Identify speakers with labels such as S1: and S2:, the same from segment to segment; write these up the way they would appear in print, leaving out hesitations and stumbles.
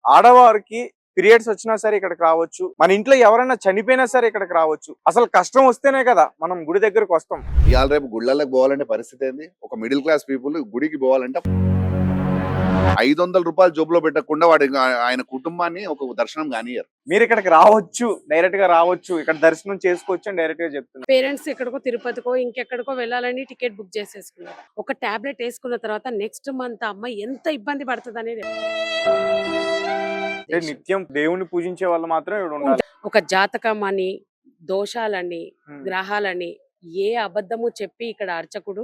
S1: ఆడవారికి పీరియడ్స్ వచ్చినా సరే ఇక్కడికి రావచ్చు, మన ఇంట్లో ఎవరైనా చనిపోయినా సరే ఇక్కడికి రావచ్చు. అసలు కష్టం వస్తేనే కదా మనం గుడి దగ్గరకు వస్తాం.
S2: ఇవాళ రేపు గుళ్ళకి పోవాలంటే పరిస్థితి ఏంది? ఒక మిడిల్ క్లాస్ పీపుల్ గుడికి పోవాలంటే 500 రూపాయలు జోబులో పెట్టకుండా వాడి ఆయన కుటుంబాన్ని ఒక దర్శనం కానియరు.
S1: మీరు ఇక్కడికి రావచ్చు, డైరెక్ట్ గా రావచ్చు, ఇక్కడ దర్శనం చేసుకోవచ్చు అని డైరెక్ట్ గా చెప్తున్నారు.
S3: పేరెంట్స్ ఎక్కడికో తిరుపతికో ఇంకెక్కడికో వెళ్ళాలని టికెట్ బుక్ చేసేసుకున్నారు. ఒక టాబ్లెట్ వేసుకున్న తర్వాత నెక్స్ట్ మంత్ అమ్మాయి ఎంత ఇబ్బంది పడుతుంది అనేది
S1: అంటే నిత్యం దేవుని పూజించే వాళ్ళు మాత్రం ఇక్కడ ఉండాలి.
S3: ఒక జాతకం అని, దోషాలని, గ్రహాలని ఏ అబద్ధము చెప్పి ఇక్కడ అర్చకుడు.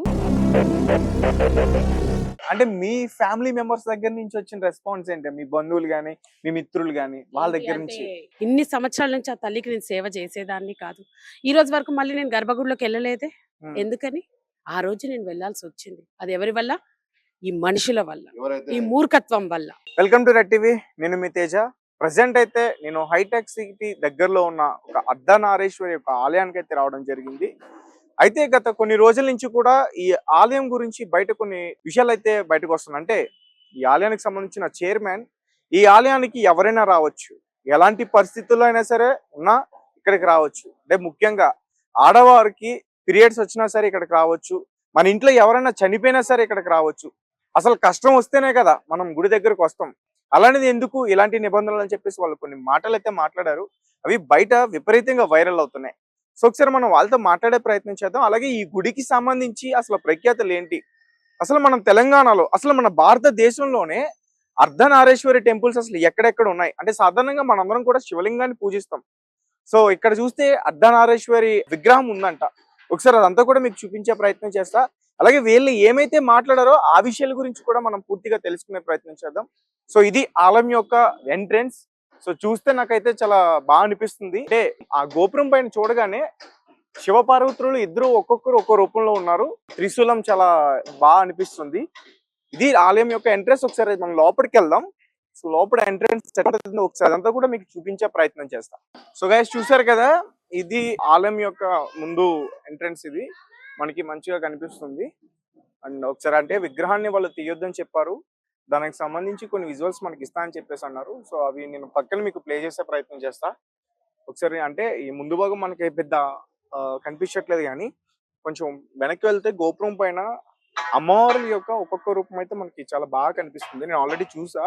S1: అంటే మీ ఫ్యామిలీ మెంబర్స్ దగ్గర నుంచి వచ్చిన రెస్పాన్స్ ఏంటి? మీ బంధువులు గాని, మీ మిత్రులు గాని, వాళ్ళ దగ్గర నుంచి?
S3: ఇన్ని సంవత్సరాల నుంచి ఆ తల్లికి నేను సేవ చేసేదాన్ని కాదు. ఈ రోజు వరకు మళ్ళీ నేను గర్భగుడిలోకి వెళ్ళలేదే. ఎందుకని? ఆ రోజు నేను వెళ్లాల్సి వచ్చింది. అది ఎవరి వల్ల? ఈ మనుషుల వల్ల, ఈ మూర్ఖత్వం వల్ల.
S1: Welcome to red TV. నేను మీ తేజ. ప్రజెంట్ అయితే నేను హైటెక్ సిటీ దగ్గరలో ఉన్న ఒక అర్ధనారీశ్వరి యొక్క ఆలయానికి అయితే రావడం జరిగింది. అయితే గత కొన్ని రోజుల నుంచి కూడా ఈ ఆలయం గురించి బయట కొన్ని విషయాలు అయితే బయటకు వస్తున్నాయి. అంటే ఈ ఆలయానికి సంబంధించిన చైర్మన్ ఈ ఆలయానికి ఎవరైనా రావచ్చు, ఎలాంటి పరిస్థితుల్లో అయినా సరే ఉన్నా ఇక్కడికి రావచ్చు. అంటే ముఖ్యంగా ఆడవారికి పీరియడ్స్ వచ్చినా సరే ఇక్కడికి రావచ్చు, మన ఇంట్లో ఎవరైనా చనిపోయినా సరే ఇక్కడికి రావచ్చు. అసలు కష్టం వస్తేనే కదా మనం గుడి దగ్గరకు వస్తాం. అలాంటిది ఎందుకు ఇలాంటి నిబంధనలు అని చెప్పేసి వాళ్ళు కొన్ని మాటలు అయితే మాట్లాడారు. అవి బయట విపరీతంగా వైరల్ అవుతున్నాయి. సో ఒకసారి మనం వాళ్ళతో మాట్లాడే ప్రయత్నం చేద్దాం. అలాగే ఈ గుడికి సంబంధించి అసలు ప్రఖ్యాతలు ఏంటి, అసలు మనం తెలంగాణలో, అసలు మన భారతదేశంలోనే అర్ధనారీశ్వరి టెంపుల్స్ అసలు ఎక్కడెక్కడ ఉన్నాయి అంటే సాధారణంగా మనందరం కూడా శివలింగాన్ని పూజిస్తాం. సో ఇక్కడ చూస్తే అర్ధనారీశ్వరి విగ్రహం ఉందంట. ఒకసారి అదంతా కూడా మీకు చూపించే ప్రయత్నం చేస్తా. అలాగే వీళ్ళు ఏమైతే మాట్లాడారో ఆ విషయాల గురించి కూడా మనం పూర్తిగా తెలుసుకునే ప్రయత్నం చేద్దాం. సో ఇది ఆలయం యొక్క ఎంట్రెన్స్. సో చూస్తే నాకైతే చాలా బాగా అనిపిస్తుంది. అంటే ఆ గోపురం పైన చూడగానే శివపార్వతులు ఇద్దరు ఒక్కొక్కరు ఒక్కో రూపంలో ఉన్నారు. త్రిశూలం చాలా బాగా అనిపిస్తుంది. ఇది ఆలయం యొక్క ఎంట్రెన్స్. ఒకసారి మనం లోపలికి వెళ్దాం. సో లోపల ఎంట్రెన్స్ ఒకసారి అదంతా కూడా మీకు చూపించే ప్రయత్నం చేస్తా. సో గైస్ చూసారు కదా, ఇది ఆలయం యొక్క ముందు ఎంట్రెన్స్. ఇది మనకి మంచిగా కనిపిస్తుంది. అండ్ ఒకసారి అంటే విగ్రహాన్ని వాళ్ళు తీయొద్దని చెప్పారు, దానికి సంబంధించి కొన్ని విజువల్స్ మనకి ఇస్తా అని చెప్పేసి అన్నారు. సో అవి నేను పక్కన మీకు ప్లే చేసే ప్రయత్నం చేస్తా. ఒకసారి అంటే ఈ ముందు భాగం మనకి పెద్ద కనిపించట్లేదు, కానీ కొంచెం వెనక్కి వెళ్తే గోపురం పైన అమ్మవారి యొక్క ఒక్కొక్క రూపం అయితే మనకి చాలా బాగా కనిపిస్తుంది. నేను ఆల్రెడీ చూసా.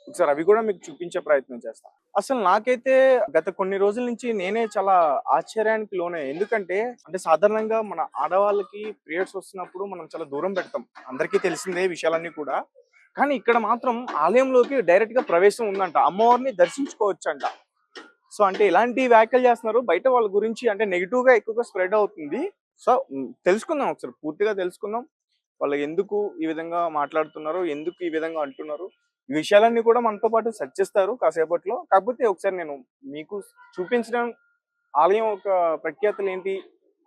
S1: ఒకసారి అవి కూడా మీకు చూపించే ప్రయత్నం చేస్తా. అసలు నాకైతే గత కొన్ని రోజుల నుంచి నేనే చాలా ఆశ్చర్యానికి లోనే. ఎందుకంటే అంటే సాధారణంగా మన ఆడవాళ్ళకి పీరియడ్స్ వస్తున్నప్పుడు మనం చాలా దూరం పెడతాం, అందరికీ తెలిసిందే విషయాలన్నీ కూడా. కానీ ఇక్కడ మాత్రం ఆలయంలోకి డైరెక్ట్ గా ప్రవేశం ఉందంట, అమ్మవారిని దర్శించుకోవచ్చు అంట. సో అంటే ఇలాంటి వ్యాఖ్యలు చేస్తున్నారు బయట వాళ్ళ గురించి, అంటే నెగిటివ్ గా ఎక్కువగా స్ప్రెడ్ అవుతుంది. సో తెలుసుకుందాం, ఒకసారి పూర్తిగా తెలుసుకుందాం వాళ్ళు ఎందుకు ఈ విధంగా మాట్లాడుతున్నారు, ఎందుకు ఈ విధంగా అంటున్నారు. ఈ విషయాలన్నీ కూడా మనతో పాటు చర్చిస్తారు కాసేపట్లో. కాకపోతే ఒకసారి నేను మీకు చూపించడం ఆలయం ఒక ప్రఖ్యాతలు ఏంటి,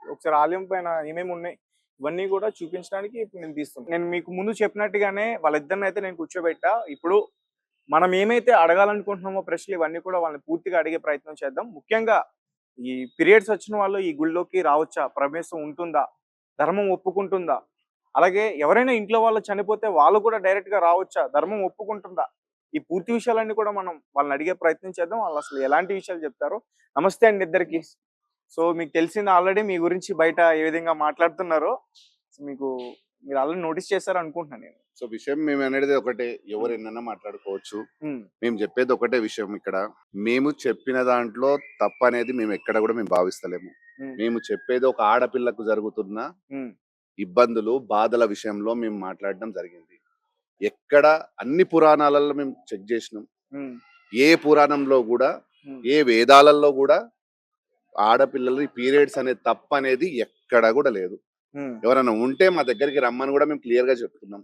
S1: ఒకసారి ఆలయం పైన ఏమేమి ఉన్నాయి ఇవన్నీ కూడా చూపించడానికి ఇప్పుడు నేను తీస్తున్నాను. నేను మీకు ముందు చెప్పినట్టుగానే వాళ్ళిద్దరిని అయితే నేను కూర్చోబెట్టా. ఇప్పుడు మనం ఏమైతే అడగాలనుకుంటున్నామో ప్రశ్నలు ఇవన్నీ కూడా వాళ్ళని పూర్తిగా అడిగే ప్రయత్నం చేద్దాం. ముఖ్యంగా ఈ పీరియడ్స్ వచ్చిన వాళ్ళు ఈ గుళ్ళోకి రావచ్చా, ప్రవేశం ఉంటుందా, ధర్మం ఒప్పుకుంటుందా, అలాగే ఎవరైనా ఇంట్లో వాళ్ళు చనిపోతే వాళ్ళు కూడా డైరెక్ట్ గా రావచ్చా, ధర్మం ఒప్పుకుంటుందా, ఈ పూర్తి విషయాలన్నీ కూడా మనం వాళ్ళని అడిగే ప్రయత్నం చేద్దాం. వాళ్ళు అసలు ఎలాంటి విషయాలు చెప్తారో. నమస్తే అండి ఇద్దరికి. సో మీకు తెలిసింది ఆల్రెడీ మీ గురించి బయట ఏ విధంగా మాట్లాడుతున్నారో మీరు ఆల్రెడీ నోటీస్ చేశారు అనుకుంటున్నాను నేను.
S2: సో విషయం మేము అనేది ఒకటే, ఎవరు ఎన్నైనా మాట్లాడుకోవచ్చు. మేము చెప్పేది ఒకటే విషయం. ఇక్కడ మేము చెప్పిన దాంట్లో తప్పు అనేది మేము ఎక్కడ కూడా మేము భావిస్తలేము. మేము చెప్పేది ఒక ఆడపిల్లకు జరుగుతున్న ఇబ్బందులు, బాధల విషయంలో మేము మాట్లాడడం జరిగింది. ఎక్కడ అన్ని పురాణాలలో మేము చెక్ చేసినాం. ఏ పురాణంలో కూడా, ఏ వేదాలలో కూడా ఆడపిల్లలు పీరియడ్స్ అనేది తప్పు అనేది ఎక్కడ కూడా లేదు. ఎవరైనా ఉంటే మా దగ్గరికి రమ్మని కూడా మేము క్లియర్ గా చెప్తున్నాం.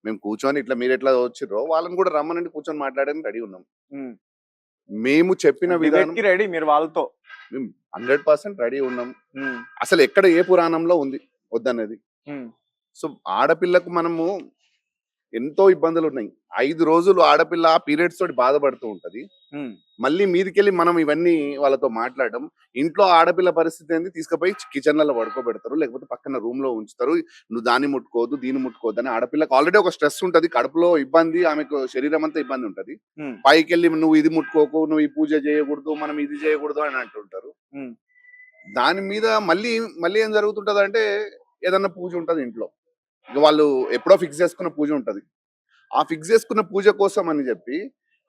S2: మేము కూర్చొని ఇట్లా మీరు ఎట్లా వచ్చిర్రో వాళ్ళని కూడా రమ్మని కూర్చొని మాట్లాడడానికి రెడీ ఉన్నాం. మేము చెప్పిన విధానం
S1: రెడీ, మీరు వాళ్ళతో
S2: 100% రెడీ ఉన్నాం. అసలు ఎక్కడ ఏ పురాణంలో ఉంది వద్దనేది. సో ఆడపిల్లకు మనము ఎంతో ఇబ్బందులు ఉన్నాయి. 5 రోజులు ఆడపిల్ల పీరియడ్స్ తోటి బాధపడుతూ ఉంటది.
S1: ఉమ్,
S2: మళ్ళీ మీదికెళ్ళి మనం ఇవన్నీ వాళ్ళతో మాట్లాడడం. ఇంట్లో ఆడపిల్ల పరిస్థితి ఏంది, తీసుకుపోయి కిచెన్లలో పడుకోబెడతారు, లేకపోతే పక్కన రూమ్ లో ఉంచుతారు. నువ్వు దాన్ని ముట్టుకోవద్దు, దీన్ని ముట్టుకోవద్దు అని. ఆడపిల్లకి ఆల్రెడీ ఒక స్ట్రెస్ ఉంటది, కడుపులో ఇబ్బంది, ఆమెకు శరీరం అంతా ఇబ్బంది ఉంటది.
S1: ఉమ్,
S2: పైకెళ్ళి నువ్వు ఇది ముట్టుకోకు, నువ్వు ఈ పూజ చేయకూడదు, మనం ఇది చేయకూడదు అని అంటుంటారు.
S1: ఉమ్,
S2: దాని మీద మళ్ళీ మళ్ళీ ఏం జరుగుతుంటది అంటే, ఏదన్నా పూజ ఉంటది ఇంట్లో, ఇక వాళ్ళు ఎప్పుడో ఫిక్స్ చేసుకున్న పూజ ఉంటది. ఆ ఫిక్స్ చేసుకున్న పూజ కోసం అని చెప్పి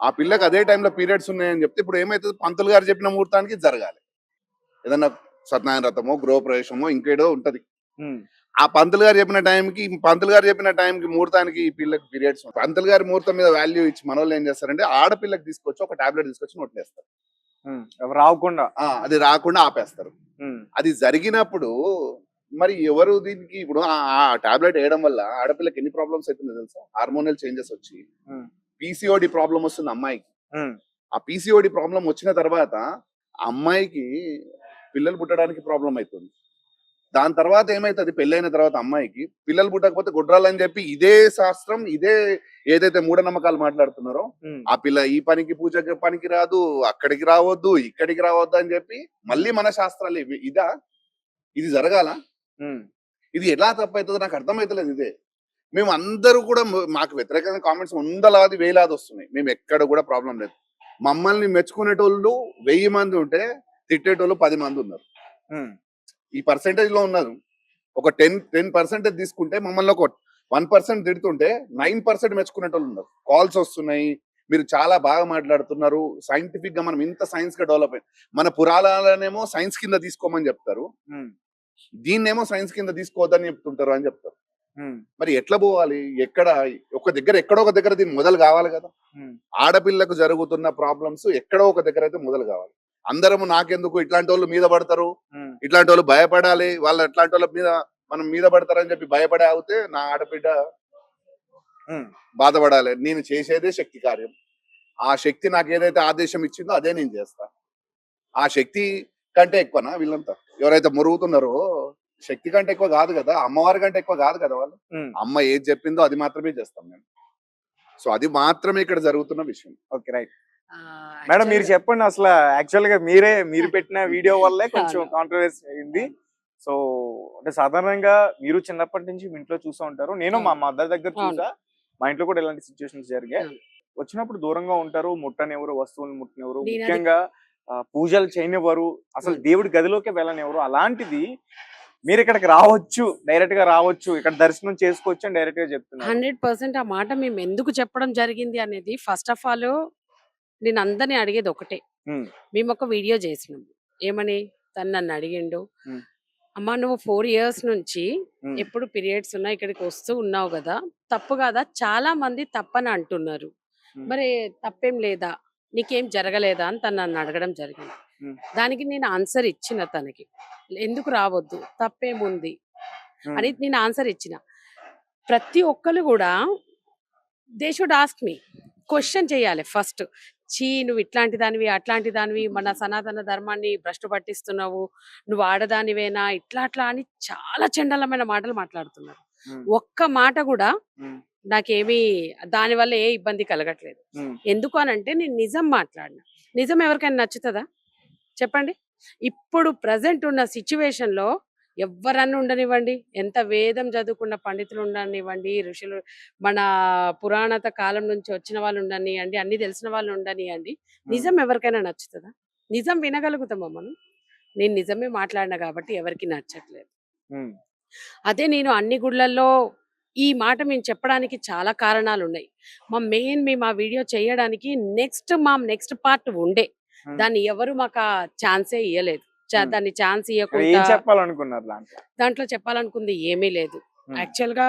S2: ఆ పిల్లకి అదే టైంలో పీరియడ్స్ ఉన్నాయని చెప్తే ఇప్పుడు ఏమైతుంది, పంతులు గారు చెప్పిన ముహూర్తానికి జరగాలి. ఏదన్నా సత్యనారాయణ వ్రతమో, గృహప్రవేశమో, ఇంకేదో ఉంటది.
S1: ఉమ్,
S2: ఆ పంతులు గారు చెప్పిన టైంకి ముహూర్తానికి ఈ పిల్లకి పీరియడ్స్, పంతులు గారి ముహూర్తం మీద వాల్యూ ఇచ్చి మన వాళ్ళు ఏం చేస్తారంటే ఆడపిల్లకి తీసుకొచ్చి ఒక టాబ్లెట్ తీసుకొచ్చి నోట్లేస్తారు.
S1: ఉమ్, అవి రాకుండా.
S2: అది రాకుండా ఆపేస్తారు.
S1: ఉమ్,
S2: అది జరిగినప్పుడు మరి ఎవరు దీనికి ఇప్పుడు ఆ టాబ్లెట్ వేయడం వల్ల ఆడపిల్లకి ఎన్ని ప్రాబ్లమ్స్ అవుతుందో తెలుసా? హార్మోనల్ చేంజెస్ వచ్చి
S1: ఉమ్,
S2: పీసీఓడి ప్రాబ్లం వస్తుంది అమ్మాయికి.
S1: ఉమ్,
S2: ఆ పీసీఓడి ప్రాబ్లం వచ్చిన తర్వాత ఆ అమ్మాయికి పిల్లలు పుట్టడానికి ప్రాబ్లం అవుతుంది. దాని తర్వాత ఏమైతుంది, పెళ్ళైన తర్వాత అమ్మాయికి పిల్లలు పుట్టకపోతే గుడ్రాలని చెప్పి ఇదే శాస్త్రం, ఇదే ఏదైతే మూఢనమ్మకాలు మాట్లాడుతున్నారో,
S1: ఉమ్,
S2: ఆ పిల్ల ఈ పనికి పూజకి పనికి రాదు, అక్కడికి రావద్దు, ఇక్కడికి రావద్దు అని చెప్పి మళ్ళీ మన శాస్త్రాలు ఇది జరగాల?
S1: ఉమ్,
S2: ఇది ఎలా తప్పవుతుందో నాకు అర్థమవుతలేదు. ఇదే మేము అందరూ కూడా మాకు వ్యతిరేకంగా కామెంట్స్ వందలాది వేలాది వస్తున్నాయి. మేము ఎక్కడ కూడా ప్రాబ్లం లేదు. మమ్మల్ని మెచ్చుకునేటోళ్ళు 1000 మంది ఉంటే తిట్టేటోళ్ళు 10 మంది ఉన్నారు.
S1: ఉమ్,
S2: ఈ పర్సెంటేజ్ లో ఉన్నారు. ఒక 10% తీసుకుంటే మమ్మల్ని ఒక 1% తిడుతుంటే 9% మెచ్చుకునేటోళ్ళు ఉన్నారు. కాల్స్ వస్తున్నాయి, మీరు చాలా బాగా మాట్లాడుతున్నారు, సైంటిఫిక్ గా మనం ఇంత సైన్స్ గా డెవలప్ అయ్యి, మన పురాణాలనేమో సైన్స్ కింద తీసుకోమని చెప్తారు,
S1: ఉమ్,
S2: దీన్నేమో సైన్స్ కింద తీసుకోవద్దని చెప్తుంటారు అని చెప్తారు.
S1: ఉమ్,
S2: మరి ఎట్లా పోవాలి? ఎక్కడ ఎక్కడో ఒక దగ్గర దీన్ని మొదలు కావాలి కదా.
S1: ఉమ్,
S2: ఆడపిల్లకు జరుగుతున్న ప్రాబ్లమ్స్ ఎక్కడో ఒక దగ్గర అయితే మొదలు కావాలి. అందరము నాకెందుకు, ఇట్లాంటి వాళ్ళు మీద పడతారు,
S1: ఉమ్,
S2: ఇట్లాంటి వాళ్ళు భయపడాలి, వాళ్ళు ఎట్లాంటి వాళ్ళ మీద మనం మీద పడతారని చెప్పి భయపడే అవుతే నా ఆడబిడ్డ
S1: ఉమ్,
S2: బాధపడాలి. నేను చేసేదే శక్తి కార్యం. ఆ శక్తి నాకు ఏదైతే ఆదేశం ఇచ్చిందో అదే నేను చేస్తా. ఆ శక్తి కంటే ఎక్కువనా వీళ్ళంతా ఎవరైతే మురుగుతున్నారో? శక్తి కంటే ఎక్కువ కాదు కదా, అమ్మవారి కంటే ఎక్కువ కాదు కదా వాళ్ళు.
S1: ఉమ్.
S2: అమ్మ ఏది చెప్పిందో అది మాత్రమే చేస్తాం మేము. సో అది మాత్రమే ఇక్కడ జరుగుతున్న విషయం.
S1: Okay, right. మేడం మీరు చెప్పండి, అసలు యాక్చువల్ గా మీరు పెట్టిన వీడియో వల్లే కొంచెం కాంట్రవర్సీ అయింది. సో అంటే సాధారణంగా మీరు చిన్నప్పటి నుంచి మీ ఇంట్లో చూస్తూ ఉంటారు, నేను మా మదర్ దగ్గర చూసా, మా ఇంట్లో కూడా ఇలాంటి సిచ్యువేషన్స్ జరిగాయి. వచ్చినప్పుడు దూరంగా ఉంటారు, ముట్టనివ్వరు, వస్తువులు ముట్టనివ్వరు, ముఖ్యంగా పూజలు చేయనివ్వరు, అసలు దేవుడి గదిలోకి వెళ్ళనివ్వరు. అలాంటిది మీరు ఇక్కడికి రావచ్చు, డైరెక్ట్ గా రావచ్చు, ఇక్కడ దర్శనం చేసుకోవచ్చు అని డైరెక్ట్ గా చెప్తున్నారు.
S3: 100% ఆ మాట మేము ఎందుకు చెప్పడం జరిగింది అనేది ఫస్ట్ ఆఫ్ ఆల్ నేను అందరిని అడిగేది ఒకటే.
S1: ఉమ్,
S3: మేము ఒక వీడియో చేసినాం, ఏమని తను నన్ను అడిగిండు,
S1: ఉమ్,
S3: అమ్మా నువ్వు 4 years నుంచి
S1: ఉమ్,
S3: ఎప్పుడు పీరియడ్స్ ఉన్నా ఇక్కడికి వస్తూ ఉన్నావు కదా, తప్పు కాదా? చాలా మంది తప్పని అంటున్నారు,
S1: ఉమ్,
S3: మరి తప్పేం లేదా, నీకేం జరగలేదా అని తను నన్ను అడగడం జరిగింది.
S1: ఉమ్,
S3: దానికి నేను ఆన్సర్ ఇచ్చిన తనకి, ఎందుకు రావద్దు, తప్పేముంది
S1: ఉమ్,
S3: అని నేను ఆన్సర్ ఇచ్చిన. ప్రతి ఒక్కరు కూడా they should ask me, question చేయాలి ఫస్ట్. నువ్వు ఇట్లాంటి దానివి, అట్లాంటి దానివి, మన సనాతన ధర్మాన్ని భ్రష్టు పట్టిస్తున్నావు, నువ్వు ఆడదానివేనా, ఇట్లా అట్లా అని చాలా చండలమైన మాటలు మాట్లాడుతున్నారు.
S1: ఉమ్,
S3: ఒక్క మాట కూడా
S1: ఉమ్,
S3: నాకేమీ దానివల్ల ఏ ఇబ్బంది కలగట్లేదు.
S1: ఉమ్,
S3: ఎందుకు అనంటే నేను నిజం మాట్లాడిన. నిజం ఎవరికైనా నచ్చుతుందా చెప్పండి? ఇప్పుడు ప్రజెంట్ ఉన్న సిచ్యువేషన్ లో ఎవ్వరన్నా ఉండనివ్వండి, ఎంత వేదం చదువుకున్న పండితులు ఉండనివ్వండి, ఋషులు, మన పురాణత కాలం నుంచి వచ్చిన వాళ్ళు ఉండనివ్వండి, అన్ని తెలిసిన వాళ్ళు ఉండనివ్వండి, నిజం ఎవరికైనా నచ్చుతుందా? నిజం వినగలుగుతామా మనం? నేను నిజమే మాట్లాడినా కాబట్టి ఎవరికి నచ్చట్లేదు.
S1: ఉమ్,
S3: అదే నేను అన్ని గుళ్ళల్లో ఈ మాట మేము చెప్పడానికి చాలా కారణాలు ఉన్నాయి. మేము ఆ వీడియో చేయడానికి నెక్స్ట్ పార్ట్ ఉండే,
S1: ఉమ్.
S3: దాన్ని ఎవరు మాకు ఆ ఛాన్సే ఇవ్వలేదు.
S1: ఉమ్.
S3: దాన్ని ఛాన్స్
S1: ఏం
S3: ఇవ్వకుండా
S1: చెప్పాలనుకున్నారు దాంట్లో?
S3: దాంట్లో చెప్పాలనుకుంది ఏమీ లేదు.
S1: ఉమ్,
S3: యాక్చువల్ గా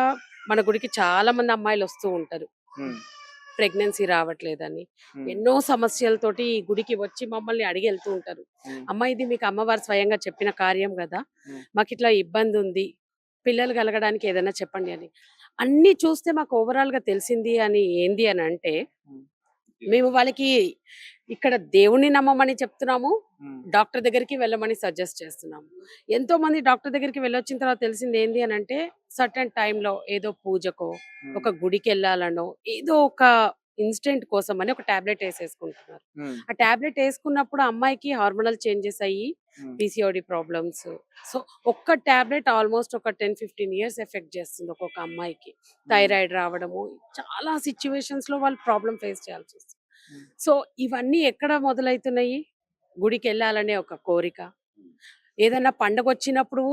S3: మన గుడికి చాలా మంది అమ్మాయిలు వస్తూ ఉంటారు,
S1: ఉమ్,
S3: ప్రెగ్నెన్సీ రావట్లేదని,
S1: ఉమ్,
S3: ఎన్నో సమస్యలతోటి ఈ గుడికి వచ్చి మమ్మల్ని అడిగి వెళ్తూ ఉంటారు.
S1: ఉమ్,
S3: అమ్మ ఇది మీకు అమ్మవారు స్వయంగా చెప్పిన కార్యం కదా,
S1: ఉమ్,
S3: మాకు ఇట్లా ఇబ్బంది ఉంది, పిల్లలు కలగడానికి ఏదైనా చెప్పండి అని. అన్ని చూస్తే మాకు ఓవరాల్ గా తెలిసింది అని ఏంది అని అంటే,
S1: ఉమ్,
S3: మేము వాళ్ళకి ఇక్కడ దేవుణ్ణి నమ్మమని చెప్తున్నాము,
S1: ఉమ్,
S3: డాక్టర్ దగ్గరికి వెళ్ళమని సజెస్ట్ చేస్తున్నాము. ఎంతో మంది డాక్టర్ దగ్గరికి వెళ్ళొచ్చిన తర్వాత తెలిసింది ఏంది అని అంటే, సర్టన్ టైంలో ఏదో పూజకో,
S1: ఉమ్,
S3: ఒక గుడికి వెళ్ళాలనో, ఏదో ఒక ఇన్స్టెంట్ కోసం అని ఒక టాబ్లెట్ వేసేసుకుంటున్నారు.
S1: ఉమ్,
S3: ఆ టాబ్లెట్ వేసుకున్నప్పుడు అమ్మాయికి హార్మోనల్ చేంజెస్ అయ్యి
S1: ఉమ్,
S3: పీసీఓడి ప్రాబ్లమ్స్. సో ఒక్క టాబ్లెట్ ఆల్మోస్ట్ ఒక 10-15 ఇయర్స్ ఎఫెక్ట్ చేస్తుంది ఒక్కొక్క అమ్మాయికి. థైరాయిడ్ రావడము, చాలా సిచ్యువేషన్స్ లో వాళ్ళు ప్రాబ్లం ఫేస్ చేయాల్సి వస్తుంది.
S1: ఉమ్,
S3: సో ఇవన్నీ ఎక్కడ మొదలవుతున్నాయి? గుడికి వెళ్ళాలనే ఒక కోరిక. ఏదైనా పండగ వచ్చినప్పుడు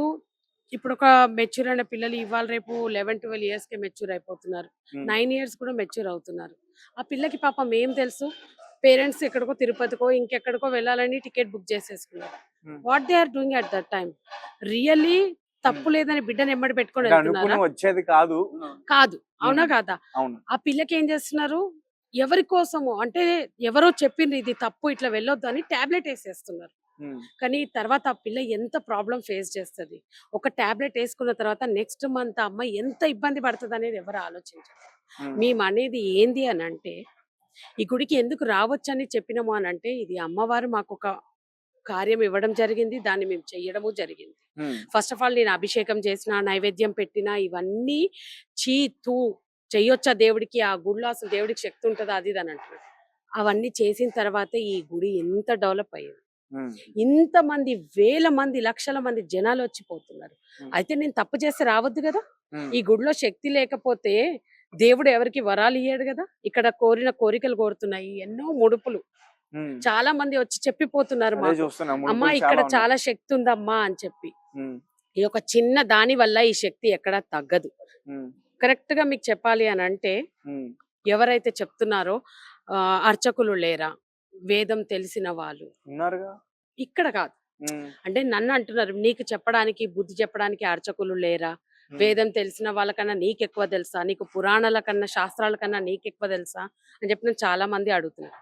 S3: ఇప్పుడు ఒక మెచ్యూర్ అయిన పిల్లలు ఇవాళ రేపు 11-12 ఇయర్స్కి మెచ్యూర్ అయిపోతున్నారు.
S1: ఉమ్,
S3: 9 ఇయర్స్ కూడా మెచ్యూర్ అవుతున్నారు. ఆ పిల్లకి పాపం ఏం తెలుసు? పేరెంట్స్ ఎక్కడికో తిరుపతికో ఇంకెక్కడికో వెళ్ళాలని టికెట్ బుక్ చేసేసుకున్నారు.
S1: Um.
S3: What they are doing at that time? Really తప్పు లేదని బిడ్డను ఎమ్మడి పెట్టుకొని
S1: అంటే
S3: వెళ్తున్నారా?
S1: అనుకుని వచ్చేది కాదు.
S3: కాదు. అవునా
S1: ఉమ్,
S3: కాదా?
S1: అవును.
S3: ఆ పిల్లకి ఏం చేస్తున్నారు? ఎవరి కోసము అంటే ఎవరో చెప్పింది ఇది తప్పు ఇట్లా వెళ్ళొద్దు అని టాబ్లెట్ వేసేస్తున్నారు.
S1: ఉమ్,
S3: కానీ తర్వాత ఆ పిల్ల ఎంత ప్రాబ్లం ఫేస్ చేస్తుంది, ఒక టాబ్లెట్ వేసుకున్న తర్వాత నెక్స్ట్ మంత్ ఆ అమ్మాయి ఎంత ఇబ్బంది పడుతుంది అనేది ఎవరు ఆలోచించారు.
S1: ఉమ్,
S3: మేము అనేది ఏంది అని అంటే, ఈ గుడికి ఎందుకు రావచ్చని చెప్పినాము అని అంటే, ఇది అమ్మవారు మాకు ఒక కార్యం ఇవ్వడం జరిగింది, దాన్ని మేము చెయ్యడము జరిగింది.
S1: ఉమ్,
S3: ఫస్ట్ ఆఫ్ ఆల్ నేను అభిషేకం చేసిన, నైవేద్యం పెట్టిన, ఇవన్నీ చీ తూ చెయ్యొచ్చా దేవుడికి, ఆ గుడిలో అసలు దేవుడికి శక్తి ఉంటుందా అది ఇది అని అంటున్నారు. అవన్నీ చేసిన తర్వాతే ఈ గుడి ఎంత డెవలప్ అయ్యింది.
S1: ఉమ్,
S3: ఇంతమంది వేల మంది లక్షల మంది జనాలు వచ్చిపోతున్నారు.
S1: ఉమ్,
S3: అయితే నేను తప్పు చేస్తే రావద్దు కదా?
S1: ఉమ్,
S3: ఈ గుడిలో శక్తి లేకపోతే దేవుడు ఎవరికి వరాలు ఇయ్యాడు కదా? ఇక్కడ కోరిన కోరికలు కోరుతున్నాయి, ఎన్నో ముడుపులు.
S1: ఉమ్.
S3: చాలా మంది వచ్చి చెప్పిపోతున్నారు
S1: అదే
S3: మాకు,
S1: చూస్తున్నా,
S3: అమ్మా
S1: ముడుపులు
S3: ఇక్కడ
S1: చాలా ఉన్నాయి.
S3: చాలా శక్తి ఉందమ్మా అని చెప్పి.
S1: ఉమ్,
S3: ఈ ఒక చిన్న దాని వల్ల ఈ శక్తి ఎక్కడా తగ్గదు.
S1: ఉమ్,
S3: కరెక్ట్ గా మీకు చెప్పాలి అని అంటే,
S1: ఉమ్,
S3: ఎవరైతే చెప్తున్నారో అర్చకులు లేరా, వేదం తెలిసిన వాళ్ళు
S1: ఉన్నారుగా.
S3: ఇక్కడ కాదు.
S1: ఉమ్,
S3: అంటే నన్ను అంటున్నారు, నీకు చెప్పడానికి బుద్ధి చెప్పడానికి అర్చకులు లేరా,
S1: ఉమ్,
S3: వేదం తెలిసిన వాళ్ళకన్నా నీకెక్కువ తెలుసా, నీకు పురాణాల కన్నా శాస్త్రాల కన్నా నీకెక్కువ తెలుసా అని చెప్పి నన్ను చాలా మంది అడుగుతున్నారు.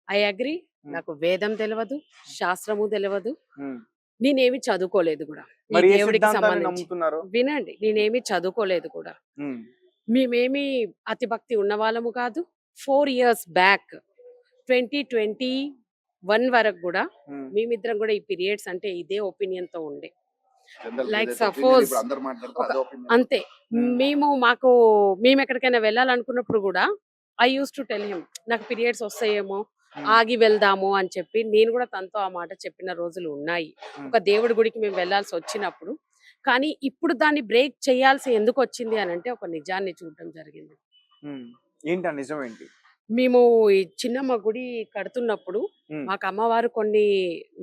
S3: I agree. నాకు వేదం తెలియదు, శాస్త్రము తెలియదు,
S1: ఉమ్.
S3: నేనేమి చదువుకోలేదు కూడా. ఈ
S1: మరి ఏ
S3: దేవుడికి
S1: సిద్ధాంతాన్ని
S3: సంబంధించి
S1: నమ్ముతున్నారు?
S3: వినండి, నేనేమి చదువుకోలేదు కూడా.
S1: ఉమ్,
S3: మేమేమి అతి భక్తి ఉన్న వాళ్ళము కాదు. 4 years బ్యాక్ 2021 వరకు కూడా
S1: ఉమ్,
S3: మేమిద్దరం కూడా ఈ పీరియడ్స్ అంటే ఇదే ఒపీనియన్ తో ఉండే.
S2: General
S3: Like
S2: ఏదైతే opinion
S3: suppose
S2: ఇప్పుడు అందరూ మాట్లాడతారో అదే opinion.
S3: అంతే.
S1: ఉమ్,
S3: మేము ఎక్కడికైనా వెళ్ళాలనుకున్నప్పుడు కూడా I use to tell him, నాకు పీరియడ్స్ వస్తాయేమో,
S1: ఉమ్,
S3: ఆగి వెళ్దాము అని చెప్పి నేను కూడా తనతో ఆ మాట చెప్పిన రోజులు ఉన్నాయి.
S1: ఉమ్,
S3: ఒక దేవుడి గుడికి మేము వెళ్ళాల్సి వచ్చినప్పుడు. కానీ ఇప్పుడు దాన్ని బ్రేక్ చేయాల్సి ఎందుకు వచ్చింది అని అంటే, ఒక నిజాన్ని చూడటం జరిగింది.
S1: ఉమ్. ఏంటి ఆ నిజం ఏంటి?
S3: మేము ఈ చిన్నమ్మ గుడి కడుతున్నప్పుడు
S1: ఉమ్,
S3: మాకు అమ్మవారు కొన్ని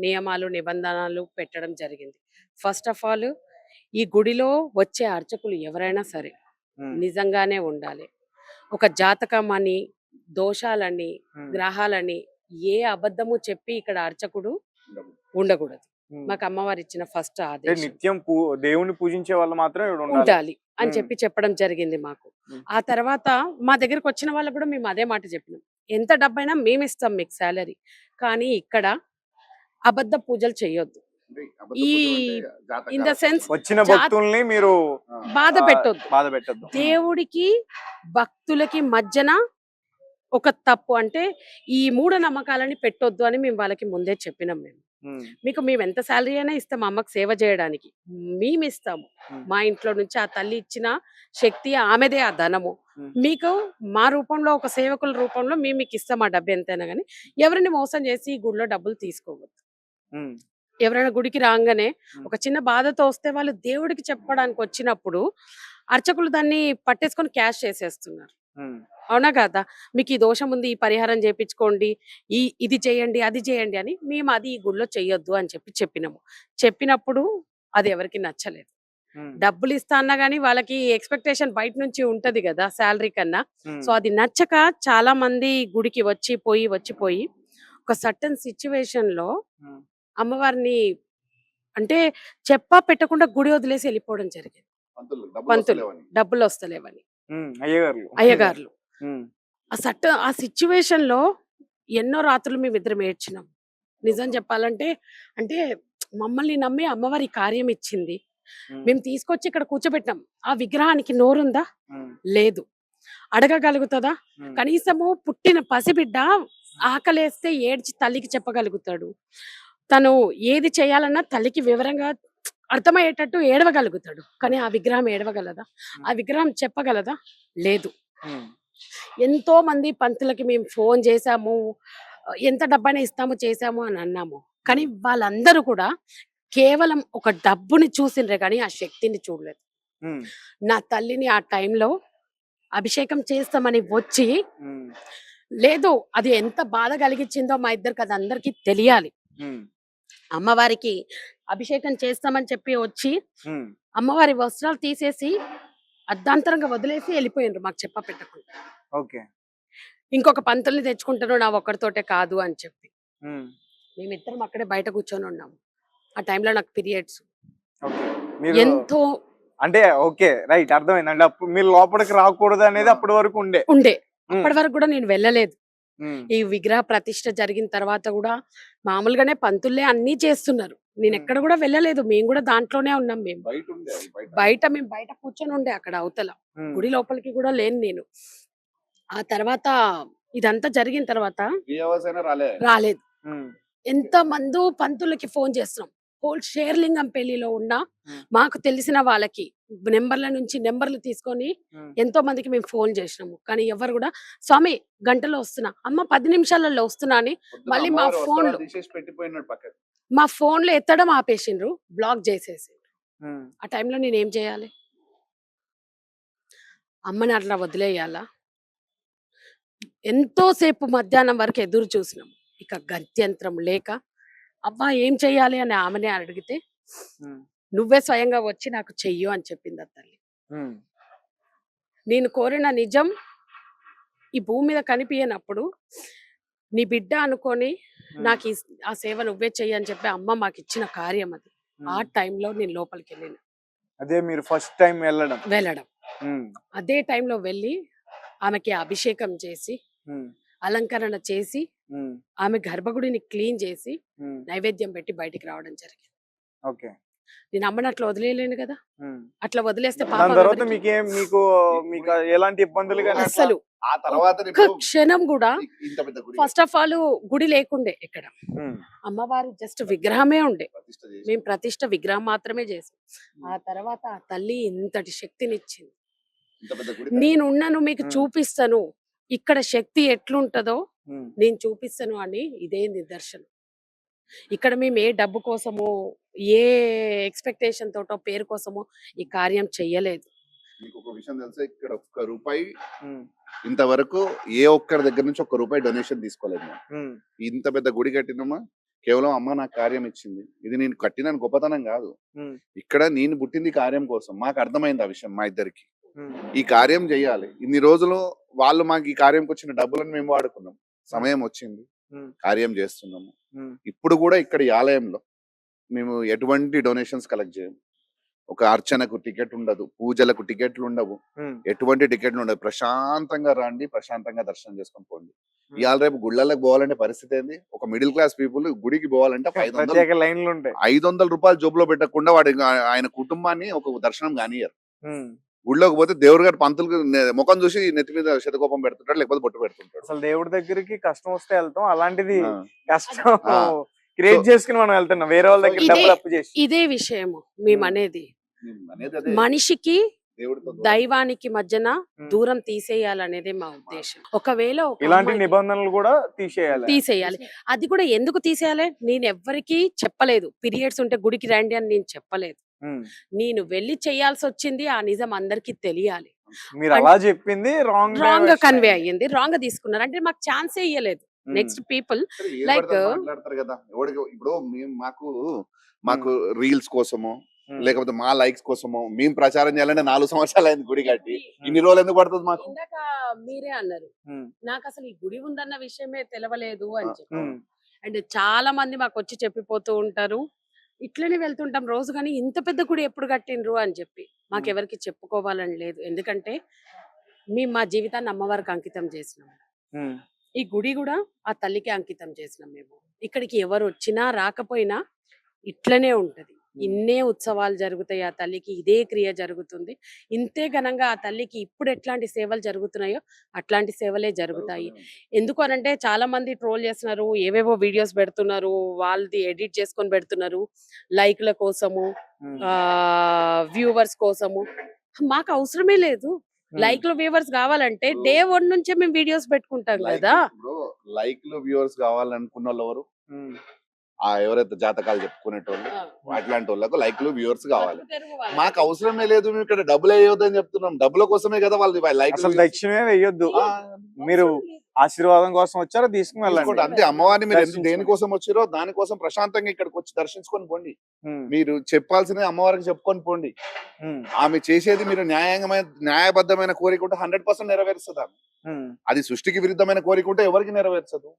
S3: నియమాలు నిబంధనలు పెట్టడం జరిగింది. ఫస్ట్ ఆఫ్ ఆల్, ఈ గుడిలో వచ్చే అర్చకులు ఎవరైనా సరే
S1: ఉమ్,
S3: నిజంగానే ఉండాలి. ఒక జాతకం అని, దోషాలని,
S1: ఉమ్,
S3: గ్రహాలని ఏ అబద్ధము చెప్పి ఇక్కడ అర్చకుడు ఉండకూడదు.
S1: ఉమ్.
S3: మాకు అమ్మవారు ఇచ్చిన ఫస్ట్
S1: అంటే
S3: ఆదేశం.
S1: నిత్యం దేవుని పూజించే వాళ్ళు మాత్రం ఇక్కడ ఉండాలి.
S3: ఉండాలి అని
S1: ఉమ్.
S3: చెప్పి చెప్పడం జరిగింది మాకు.
S1: ఉమ్.
S3: ఆ తర్వాత మా దగ్గరకు వచ్చిన వాళ్ళకు కూడా మేము అదే మాట చెప్పినాం, ఎంత డబ్బైనా మేము ఇస్తాం మీకు శాలరీ, కానీ ఇక్కడ అబద్ధ పూజలు చేయొద్దు.
S2: అంటే అబద్ధ
S3: ఈ
S2: పూజలు అంటే జాతకాలు.
S3: ఇన్ ద సెన్స్
S1: వచ్చిన భక్తుల్ని మీరు
S3: బాధ పెట్టొద్దు.
S1: బాధ పెట్టద్దు.
S3: దేవుడికి భక్తులకి మధ్యన ఒక తప్పు అంటే ఈ మూఢ నమ్మకాలని పెట్టొద్దు అని మేము వాళ్ళకి ముందే చెప్పినాం. మేము ఎంత శాలరీ అయినా ఇస్తాం అమ్మకి సేవ చేయడానికి, మేము ఇస్తాము. మా ఇంట్లో నుంచి ఆ తల్లి ఇచ్చిన శక్తి ఆమెదే, ఆ ధనము మీకు మా రూపంలో ఒక సేవకుల రూపంలో మేము మీకు ఇస్తాం ఆ డబ్బు ఎంతైనా. కానీ ఎవరిని మోసం చేసి ఈ గుడిలో డబ్బులు తీసుకోవద్దు. ఎవరైనా గుడికి రాగానే ఒక చిన్న బాధతో వస్తే వాళ్ళు దేవుడికి చెప్పడానికి వచ్చినప్పుడు అర్చకులు దాన్ని పట్టేసుకొని క్యాష్ చేసేస్తున్నారు. అవునా కదా? మీకు ఈ దోషం ఉంది, ఈ పరిహారం చేయించుకోండి, ఇది చేయండి, అది చేయండి అని. మేము అది ఈ గుడిలో చెయ్యొద్దు అని చెప్పినప్పుడు అది ఎవరికి నచ్చలేదు. డబ్బులు ఇస్తా అన్నా గానీ వాళ్ళకి ఎక్స్పెక్టేషన్ బయట నుంచి ఉంటది కదా శాలరీ కన్నా. సో అది నచ్చక చాలా మంది గుడికి వచ్చిపోయి ఒక సర్టన్ సిచ్యువేషన్ లో అమ్మవారిని అంటే చెప్పా పెట్టకుండా గుడి వదిలేసి వెళ్ళిపోవడం జరిగింది. పంతులు డబ్బులు వస్తలేవని, అయ్యగారులు. ఆ సిచ్యువేషన్ లో ఎన్నో రాత్రులు మేమిద్దరం ఏడ్చినాం. నిజం చెప్పాలంటే, అంటే మమ్మల్ని నమ్మి అమ్మవారి కార్యం ఇచ్చింది, మేము తీసుకొచ్చి ఇక్కడ కూర్చోబెట్టాం. ఆ విగ్రహానికి నోరుందా? లేదు. అడగగలుగుతుందా? కనీసము పుట్టిన పసిబిడ్డ ఆకలేస్తే ఏడ్చి తల్లికి చెప్పగలుగుతాడు. తను ఏది చేయాలన్నా తల్లికి వివరంగా అర్థమయ్యేటట్టు ఏడవగలుగుతాడు. కానీ ఆ విగ్రహం ఏడవగలదా? ఆ విగ్రహం చెప్పగలదా? లేదు.
S1: ఉమ్,
S3: ఎంతో మంది పంతులకి మేము ఫోన్ చేశాము. ఎంత డబ్బైనా ఇస్తాము, చేశాము అని అన్నాము. కానీ వాళ్ళందరూ కూడా కేవలం ఒక డబ్బుని చూసిండ్రే కానీ ఆ శక్తిని చూడలేదు.
S1: ఉమ్,
S3: నా తల్లిని ఆ టైంలో అభిషేకం చేస్తామని వచ్చి
S1: ఉమ్,
S3: లేదు, అది ఎంత బాధ కలిగించిందో మా ఇద్దరికి అది అందరికీ తెలియాలి.
S1: ఉమ్,
S3: అమ్మవారికి అభిషేకం చేస్తామని చెప్పి వచ్చి
S1: ఉమ్,
S3: అమ్మవారి వస్త్రాలు తీసేసి అర్ధాంతరంగా వదిలేసి వెళ్ళిపోయిండ్రు మాకు పెట్టకుండా.
S1: ఓకే.
S3: ఇంకొక పంతుల్ని తెచ్చుకుంటాను నా ఒక్కడితోటే కాదు అని చెప్పి
S1: ఉమ్,
S3: మేమిద్దరం అక్కడే బయట కూర్చొని ఉన్నాము. ఆ టైంలో నాకు పీరియడ్స్.
S1: ఓకే. మీరు
S3: ఎంతో
S1: అంటే ఓకే, రైట్, అర్థమైందండి. అప్పుడు మీరు లోపలికి రాకూడదు అనేది అప్పటి వరకు ఉండే.
S3: ఉండే.
S1: ఉమ్,
S3: అప్పటి వరకు కూడా నేను వెళ్ళలేదు.
S1: ఉమ్,
S3: ఈ విగ్రహ ప్రతిష్ఠ జరిగిన తర్వాత కూడా మామూలుగానే పంతుల్లే అన్ని చేస్తున్నారు. నేను ఎక్కడ కూడా వెళ్ళలేదు. మేము కూడా దాంట్లోనే ఉన్నాం. మేము
S2: బయట ఉండే అది
S3: మేము బయట కూర్చొని ఉండే అక్కడ అవతల.
S1: ఉమ్,
S3: గుడి లోపలికి కూడా లేను నేను. ఆ తర్వాత ఇదంతా జరిగిన తర్వాత
S2: 3 hours అయినా
S3: రాలేదు.
S1: ఉమ్,
S3: ఎంత మందో పంతులకి ఫోన్ చేస్తున్నాం. హోల్ షేర్లింగం పెళ్లిలో ఉన్న
S1: ఉమ్,
S3: మాకు తెలిసిన వాళ్ళకి నెంబర్ల నుంచి నెంబర్లు తీసుకొని
S1: ఉమ్,
S3: ఎంతో మందికి మేము ఫోన్ చేసినాము. కానీ ఎవరు కూడా స్వామి గంటలో వస్తున్నా, అమ్మ 10 నిమిషాలలో వస్తున్నా అని మళ్ళీ మా ఫోన్లు ఎత్తడం ఆపేసిండ్రు, బ్లాక్ చేసేసి.
S1: ఉమ్,
S3: ఆ టైంలో నేను ఏం చేయాలి? అమ్మని అట్లా వదిలేయాలా? ఎంతోసేపు మధ్యాహ్నం వరకు ఎదురు చూసినాం. ఇక గత్యంతరం లేక అబ్బా ఏం చెయ్యాలి అని ఆమెనే అడిగితే
S1: ఉమ్,
S3: నువ్వే స్వయంగా వచ్చి నాకు చెయ్యు అని చెప్పింది ఆ తల్లి.
S1: ఉమ్,
S3: నేను కోరిన నిజం ఈ భూమి మీద కనిపించినప్పుడు నీ బిడ్డ అనుకొని నాకు ఆ సేవ నువ్వే చెయ్యి అని చెప్పి అమ్మ మాకు ఇచ్చిన కార్యం అది. ఆ
S1: ఉమ్.
S3: టైంలో నేను లోపలికి వెళ్ళిన.
S1: అదే మీరు ఫస్ట్ టైం వెళ్ళడం. ఉమ్,
S3: అదే టైంలో వెళ్ళి ఆమెకి అభిషేకం చేసి
S1: ఉమ్,
S3: అలంకరణ చేసి
S1: ఉమ్,
S3: ఆమె గర్భగుడిని క్లీన్ చేసి
S1: ఉమ్,
S3: నైవేద్యం పెట్టి బయటికి రావడం జరిగింది.
S1: ఓకే.
S3: నేను అమ్మని అట్లా వదిలేయలేను కదా.
S1: ఉమ్.
S3: అట్లా వదిలేస్తే
S1: దాని
S3: పాపం
S1: తర్వాత
S3: ఎవరికి?
S1: మీకు ఎలాంటి ఇబ్బందులు కానీ అట్లా?
S3: అసలు
S2: ఆ తర్వాత
S3: ఒక్క క్షణం కూడా.
S2: ఇంత పెద్ద గుడి
S3: ఫస్ట్ ఆఫ్ ఆల్ గుడి లేకుండే ఇక్కడ.
S1: ఉమ్,
S3: అమ్మవారి జస్ట్ విగ్రహమే ఉండే.
S2: ప్రతిష్ఠ చేసి
S3: మేము ప్రతిష్ఠ విగ్రహం మాత్రమే చేసాం. ఆ తర్వాత ఆ తల్లి ఇంతటి శక్తినిచ్చింది.
S2: ఇంత పెద్ద గుడి
S3: నేనున్నాను, మీకు చూపిస్తాను ఇక్కడ శక్తి ఎట్లుంటదో
S1: ఉమ్,
S3: నేను చూపిస్తాను అని ఇదే నిదర్శనం. ఇక్కడ మేము ఏ డబ్బు కోసమో ఏ ఎక్స్పెక్టేషన్ తోటో పేరు కోసమో ఈ కార్యం చెయ్యలేదు.
S2: మీకు ఒక విషయం తెలుసా, ఇక్కడ ఒక్క రూపాయి
S1: ఉమ్,
S2: ఇంతవరకు ఏ ఒక్కరి దగ్గర నుంచి ఒక్క రూపాయి డొనేషన్ తీసుకోలేదు మేము.
S1: ఉమ్,
S2: ఇంత పెద్ద గుడి కట్టినమా కేవలం అమ్మ నాకు కార్యం ఇచ్చింది. ఇది నేను కట్టిన గొప్పతనం కాదు.
S1: ఉమ్,
S2: ఇక్కడ నేను పుట్టింది కార్యం కోసం. మాకు అర్థమైంది ఆ విషయం. మా ఇద్దరికి
S1: ఉమ్,
S2: ఈ కార్యం చేయాలి. ఇన్ని రోజులు వాళ్ళు మాకు ఈ కార్యంకి వచ్చిన డబ్బులను మేము వాడుకున్నాం. సమయం వచ్చింది,
S1: ఉమ్,
S2: కార్యం చేస్తున్నాము.
S1: ఉమ్,
S2: ఇప్పుడు కూడా ఇక్కడ ఈ ఆలయంలో మేము ఎటువంటి డొనేషన్స్ కలెక్ట్ చేయము. ఒక అర్చనకు టికెట్ ఉండదు, పూజలకు టికెట్లు ఉండవు,
S1: ఉమ్,
S2: ఎటువంటి టికెట్లు ఉండదు. ప్రశాంతంగా రండి, ప్రశాంతంగా దర్శనం చేసుకొని పోండి.
S1: ఉమ్.
S2: ఇవాళ రేపు గుళ్ళకి పోవాలంటే పరిస్థితి ఏంది? ఒక మిడిల్ క్లాస్ పీపుల్ గుడికి పోవాలంటే ఒక 500
S1: ప్రత్యేక లైన్లు ఉంటాయి.
S2: 500 రూపాయలు జోబులో పెట్టకుండా వాడి ఆయన కుటుంబాన్ని ఒక దర్శనం కానియరు.
S1: ఉమ్.
S2: గుడిలోకి పోతే దేవుడు గారు పంతులు ముఖం చూసి నెత్తి మీద శతకోపం పెడుతుంటాడు, లేకపోతే బొట్టు పెడుతుంటాడు.
S1: అసలు దేవుడి దగ్గరికి కష్టం వస్తే వెళ్తాం, అలాంటిది
S2: ఆ.
S1: కష్టం
S2: ఆ.
S1: క్రియేట్ చేసుకుని మనం వెళ్తున్నాం వేరే వాళ్ళ దగ్గర
S3: ఇదే-
S1: డబ్బులు అప్పు చేసి.
S3: ఇదే విషయము మేము అనేది.
S2: అనేది అదే,
S3: మనిషికి
S2: దేవుడితో దూరం.
S3: దైవానికి మధ్యన దూరం తీసేయాలనేదే మా ఉద్దేశం. ఒకవేళ ఒక
S1: ఇలాంటి
S3: అమ్మాయిని
S1: నిబంధనలు కూడా తీసేయాలి.
S3: తీసేయాలి. అది కూడా ఎందుకు తీసేయాలి? నేను ఎవ్వరికి చెప్పలేదు పీరియడ్స్ ఉంటే గుడికి రండి అని నేను చెప్పలేదు.
S1: ఉమ్.
S3: నేను వెళ్ళి చేయాల్సి వచ్చింది. ఆ నిజం అందరికి తెలియాలి.
S1: మీరు అలా చెప్పింది రాంగ్
S3: రాంగ్ గా కన్వే అయ్యింది, రాంగ్ గా తీసుకున్నారు. అంటే మాకు ఛాన్సే ఇయ్యలేదు. నెక్స్ట్ పీపుల్
S2: సరే, ఏం
S3: like,
S2: పడితే అది మాట్లాడతారు కదా. ఎవడికి ఇప్పుడు మాకు రీల్స్ కోసమో లేకపోతే మా లైక్స్ కోసమో మేము ప్రచారం చేయాలంటే 4 సంవత్సరాలు అయింది గుడి కట్టి. ఇన్ని రోజులు ఎందుకు పడుతుంది మాకు?
S3: ఇందాక మీరే అన్నారు నాకు అసలు ఈ గుడి ఉందన్న విషయమే తెలవలేదు అని చెప్పి. అండ్ చాలా మంది మాకు వచ్చి చెప్పిపోతూ ఉంటారు, ఇట్లనే వెళ్తుంటాం రోజు, కానీ ఇంత పెద్ద గుడి ఎప్పుడు కట్టిండ్రు అని చెప్పి. మాకెవరికి చెప్పుకోవాలని లేదు, ఎందుకంటే మేము మా జీవితాన్ని అమ్మవారికి అంకితం చేసినాం. ఈ గుడి కూడా ఆ తల్లికి అంకితం చేసినాం. మేము ఇక్కడికి ఎవరు వచ్చినా రాకపోయినా ఇట్లనే ఉంటది. ఇన్నే ఉత్సవాలు జరుగుతాయి ఆ తల్లికి, ఇదే క్రియ జరుగుతుంది. ఇంతే ఘనంగా ఆ తల్లికి ఇప్పుడు ఎట్లాంటి సేవలు జరుగుతున్నాయో అట్లాంటి సేవలే జరుగుతాయి. ఎందుకు అనంటే చాలా మంది ట్రోల్ చేస్తున్నారు, ఏవేవో వీడియోస్ పెడుతున్నారు, వాళ్ళది ఎడిట్ చేసుకొని పెడుతున్నారు లైక్ల కోసము, వ్యూవర్స్ కోసము. మాకు అవసరమే లేదు. లైక్లు వ్యూవర్స్ కావాలంటే డే 1 నుంచే మేము వీడియోస్ పెట్టుకుంటాం కదా.
S2: లైక్లు వ్యూవర్స్ కావాలనుకున్న వాళ్ళు ఎవరు? ఎవరైతే జాతకాలు చెప్పుకునేటోళ్ళు అట్లాంటి వాళ్ళకు లైక్లు వ్యూవర్స్ కావాలి. మాకు అవసరమే లేదు, మేము ఇక్కడ డబ్బులు వేయొద్దని చెప్తున్నాం. డబ్బుల కోసమే కదా వాళ్ళు లైక్.
S1: అసలు దక్షిణమే వేయొద్దు, మీరు ఆశీర్వాదం కోసం వచ్చారో తీసుకుని వెళ్ళండి
S2: అంతే. అమ్మవారిని మీరు
S1: దర్శించుకోండి.
S2: దేనికోసం వచ్చారో దానికోసం ప్రశాంతంగా ఇక్కడికి వచ్చి దర్శించుకొని పోండి. మీరు చెప్పాల్సింది అమ్మవారికి చెప్పుకొని పోండి. ఆమె చేసేది మీరు న్యాయబద్ధమైన కోరిక ఉంటే 100% నెరవేరుస్తుంది ఆమె. అది సృష్టికి విరుద్ధమైన కోరిక ఉంటే ఎవరికి నెరవేర్చదు.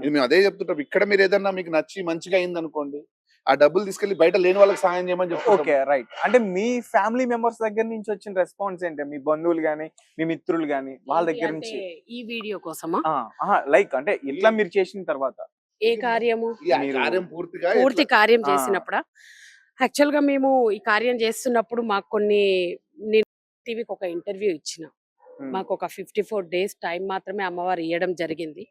S2: ఇది మేము అదే చెప్తుంటాం. ఇక్కడ మీరు ఏదన్నా మీకు నచ్చి మంచిగా అయింది అనుకోండి, ఆ డబ్బులు తీసుకెళ్లి బయట లేని వాళ్ళకి సాయం చేయమని చెప్తాం.
S1: Okay, right. అంటే మీ ఫ్యామిలీ మెంబర్స్ దగ్గర నుంచి వచ్చిన రెస్పాన్స్ ఏంటి? మీ బంధువులు గానీ మీ మిత్రులు గానీ వాళ్ళ దగ్గర నుంచి
S3: ఈ వీడియో కోసమా?
S1: లైక్ అంటే ఇట్లా మీరు చేసిన తర్వాత
S3: ఏ కార్యము?
S2: కార్యం
S3: పూర్తి కార్యం చేసినప్పుడు యాక్చువల్ గా మేము ఈ కార్యం చేస్తున్నప్పుడు మాకు నేను టీవీకి ఒక ఇంటర్వ్యూ ఇచ్చిన. మాకు ఒక 54 డేస్ టైం మాత్రమే అమ్మవారు ఇవ్వడం జరిగింది.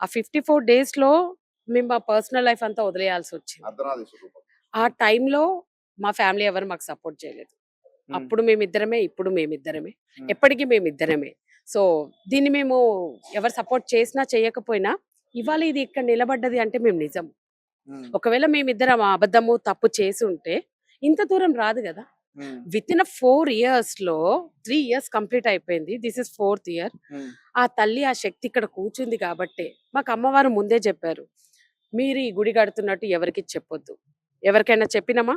S3: ఆ 54 డేస్ లో మేము మా పర్సనల్ లైఫ్ అంతా వదిలేయాల్సి వచ్చింది. ఆ టైంలో మా ఫ్యామిలీ ఎవరు మాకు సపోర్ట్ చేయలేదు. అప్పుడు మేమిద్దరమే, ఇప్పుడు మేమిద్దరమే, ఎప్పటికీ మేమిద్దరమే. సో దీన్ని మేము ఎవరు సపోర్ట్ చేసినా చేయకపోయినా ఇవాళ ఇది ఇక్కడ నిలబడ్డది అంటే మేము నిజం. ఒకవేళ మేమిద్దరం అబద్ధము తప్పు చేసి ఉంటే ఇంత దూరం రాదు కదా. విత్ ఇన్ 4 years లో 3 years కంప్లీట్ అయిపోయింది. This is 4th year. ఆ తల్లి ఆ శక్తి ఇక్కడ కూర్చుంది కాబట్టే మాకు అమ్మవారు ముందే చెప్పారు, మీరు ఈ గుడి కడుతున్నట్టు ఎవరికి చెప్పొద్దు. ఎవరికైనా చెప్పినామా?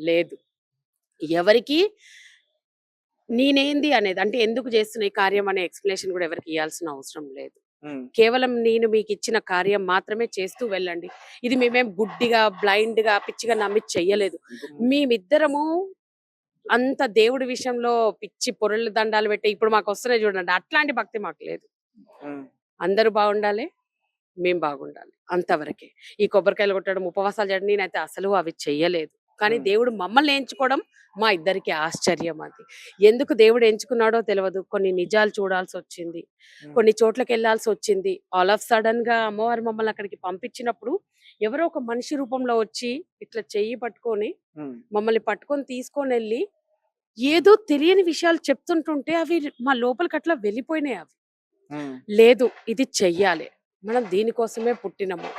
S3: లేదు. ఎవరికి నేనేంది అనేది, అంటే ఎందుకు చేస్తున్న ఈ కార్యం అనే ఎక్స్ప్లెనేషన్ కూడా ఎవరికి ఇవ్వాల్సిన అవసరం లేదు. కేవలం నేను మీకు ఇచ్చిన కార్యం మాత్రమే చేస్తూ వెళ్ళండి. ఇది మేమేం గుడ్డిగా బ్లైండ్ గా పిచ్చిగా నమ్మి చెయ్యలేదు. మేమిద్దరము అంత దేవుడి విషయంలో పిచ్చి పొరలు దండాలు పెట్టి ఇప్పుడు మాకు వస్తున్నాయి చూడండి, అట్లాంటి భక్తి మాకు లేదు. అందరూ బాగుండాలి, మేం బాగుండాలి, అంతవరకే. ఈ కొబ్బరికాయలు కొట్టడం, ఉపవాసాలు చేయడం నేనైతే అసలు అవి చెయ్యలేదు. కానీ దేవుడు మమ్మల్ని ఎంచుకోవడం మా ఇద్దరికి ఆశ్చర్యం. అది ఎందుకు దేవుడు ఎంచుకున్నాడో తెలియదు. కొన్ని నిజాలు చూడాల్సి వచ్చింది, కొన్ని చోట్లకి వెళ్ళాల్సి వచ్చింది. ఆల్ ఆఫ్ సడన్ గా అమ్మవారు మమ్మల్ని అక్కడికి పంపించినప్పుడు ఎవరో ఒక మనిషి రూపంలో వచ్చి ఇట్లా చెయ్యి పట్టుకొని మమ్మల్ని పట్టుకొని తీసుకొని వెళ్ళి ఏదో తెలియని విషయాలు చెప్తుంటుంటే అవి మా లోపలికి అట్లా వెళ్ళిపోయినాయి. అవి లేదు, ఇది చెయ్యాలి, మనం దీనికోసమే పుట్టినము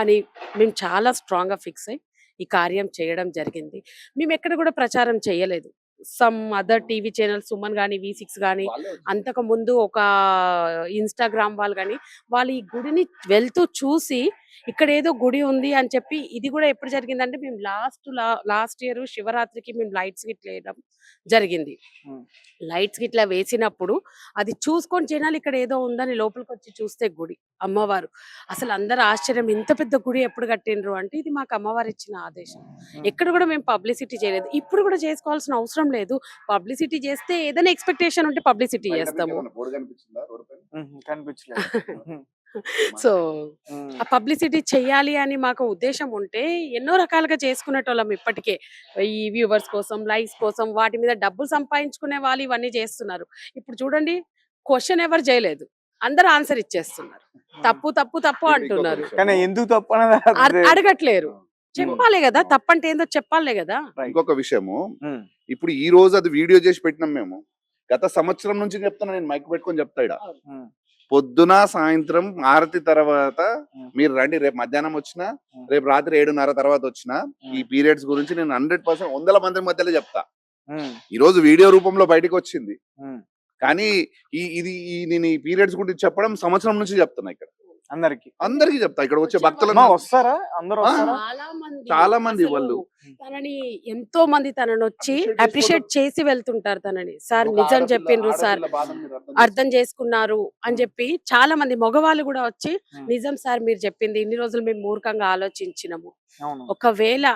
S3: అని మేము చాలా స్ట్రాంగ్ గా ఫిక్స్ అయ్యి ఈ కార్యం చేయడం జరిగింది. మేము ఎక్కడ కూడా ప్రచారం చేయలేదు. Some other TV channel, Suman గానీ, V6 గానీ, అంతకు ముందు ఒక ఇన్స్టాగ్రామ్ వాళ్ళు కానీ వాళ్ళు ఈ గుడిని వెళ్తూ చూసి ఇక్కడ ఏదో గుడి ఉంది అని చెప్పి, ఇది కూడా ఎప్పుడు జరిగిందంటే మేము లాస్ట్ ఇయర్ శివరాత్రికి మేము లైట్స్ గిట్ల వేయడం జరిగింది. లైట్స్ గిట్లా వేసినప్పుడు అది చూసుకొని జనాలు ఇక్కడ ఏదో ఉందని లోపలికి వచ్చి చూస్తే గుడి అమ్మవారు. అసలు అందరు ఆశ్చర్యం, ఇంత పెద్ద గుడి ఎప్పుడు కట్టిండ్రు అంటే ఇది మాకు అమ్మవారు ఇచ్చిన ఆదేశం. ఎక్కడ కూడా మేము పబ్లిసిటీ చేయలేదు, ఇప్పుడు కూడా చేసుకోవాల్సిన అవసరం లేదు. పబ్లిసిటీ చేస్తే ఏదైనా ఎక్స్పెక్టేషన్ ఉంటే పబ్లిసిటీ చేస్తాము. సో ఆ పబ్లిసిటీ చెయ్యాలి అని మాకు ఉద్దేశం ఉంటే ఎన్నో రకాలుగా చేసుకునేటోళ్ళం. ఇప్పటికే ఈ వ్యూవర్స్ కోసం, లైక్స్ కోసం, వాటి మీద డబ్బులు సంపాదించుకునే వాళ్ళు ఇవన్నీ చేస్తున్నారు. ఇప్పుడు చూడండి, క్వశ్చన్ ఎవరు చేయలేదు, అందరు ఆన్సర్ ఇచ్చేస్తున్నారు. తప్పు తప్పు తప్పు అంటున్నారు,
S1: కానీ ఎందుకు తప్పు
S3: అడగట్లేరు. చెప్పాలి కదా, తప్పంటే ఏందో చెప్పాలే కదా.
S2: ఇంకొక విషయము, ఇప్పుడు ఈ రోజు అది వీడియో చేసి పెట్టినాం మేము. గత సంవత్సరం నుంచి చెప్తున్నా, నేను మైక్ పెట్టుకొని చెప్తా ఇడ, పొద్దున సాయంత్రం ఆరతి తర్వాత మీరు రండి. రేపు మధ్యాహ్నం వచ్చినా, రేపు రాత్రి 7:30 తర్వాత వచ్చినా ఈ పీరియడ్స్ గురించి నేను 100% 100 మంది మధ్యలో చెప్తా. ఈ రోజు వీడియో రూపంలో బయటకు వచ్చింది, కానీ నేను ఈ పీరియడ్స్ గురించి చెప్పడం సంవత్సరం నుంచి చెప్తున్నా. ఇక్కడ అందరికి చెప్తా. ఇక్కడ వచ్చే భక్తులు
S1: వస్తారా? అందరూ
S3: చాలా మంది వాళ్ళు తనని ఎంతో మంది తనని వచ్చి అప్రిషియేట్ చేసి వెళ్తుంటారు. తనని సార్ నిజం చెప్పిండ్రు సార్, అర్థం చేసుకున్నారు అని చెప్పి చాలా మంది మగవాళ్ళు కూడా వచ్చి నిజం సార్ మీరు చెప్పింది, ఇన్ని రోజులు మేము మూర్ఖంగా ఆలోచించినాము. ఒకవేళ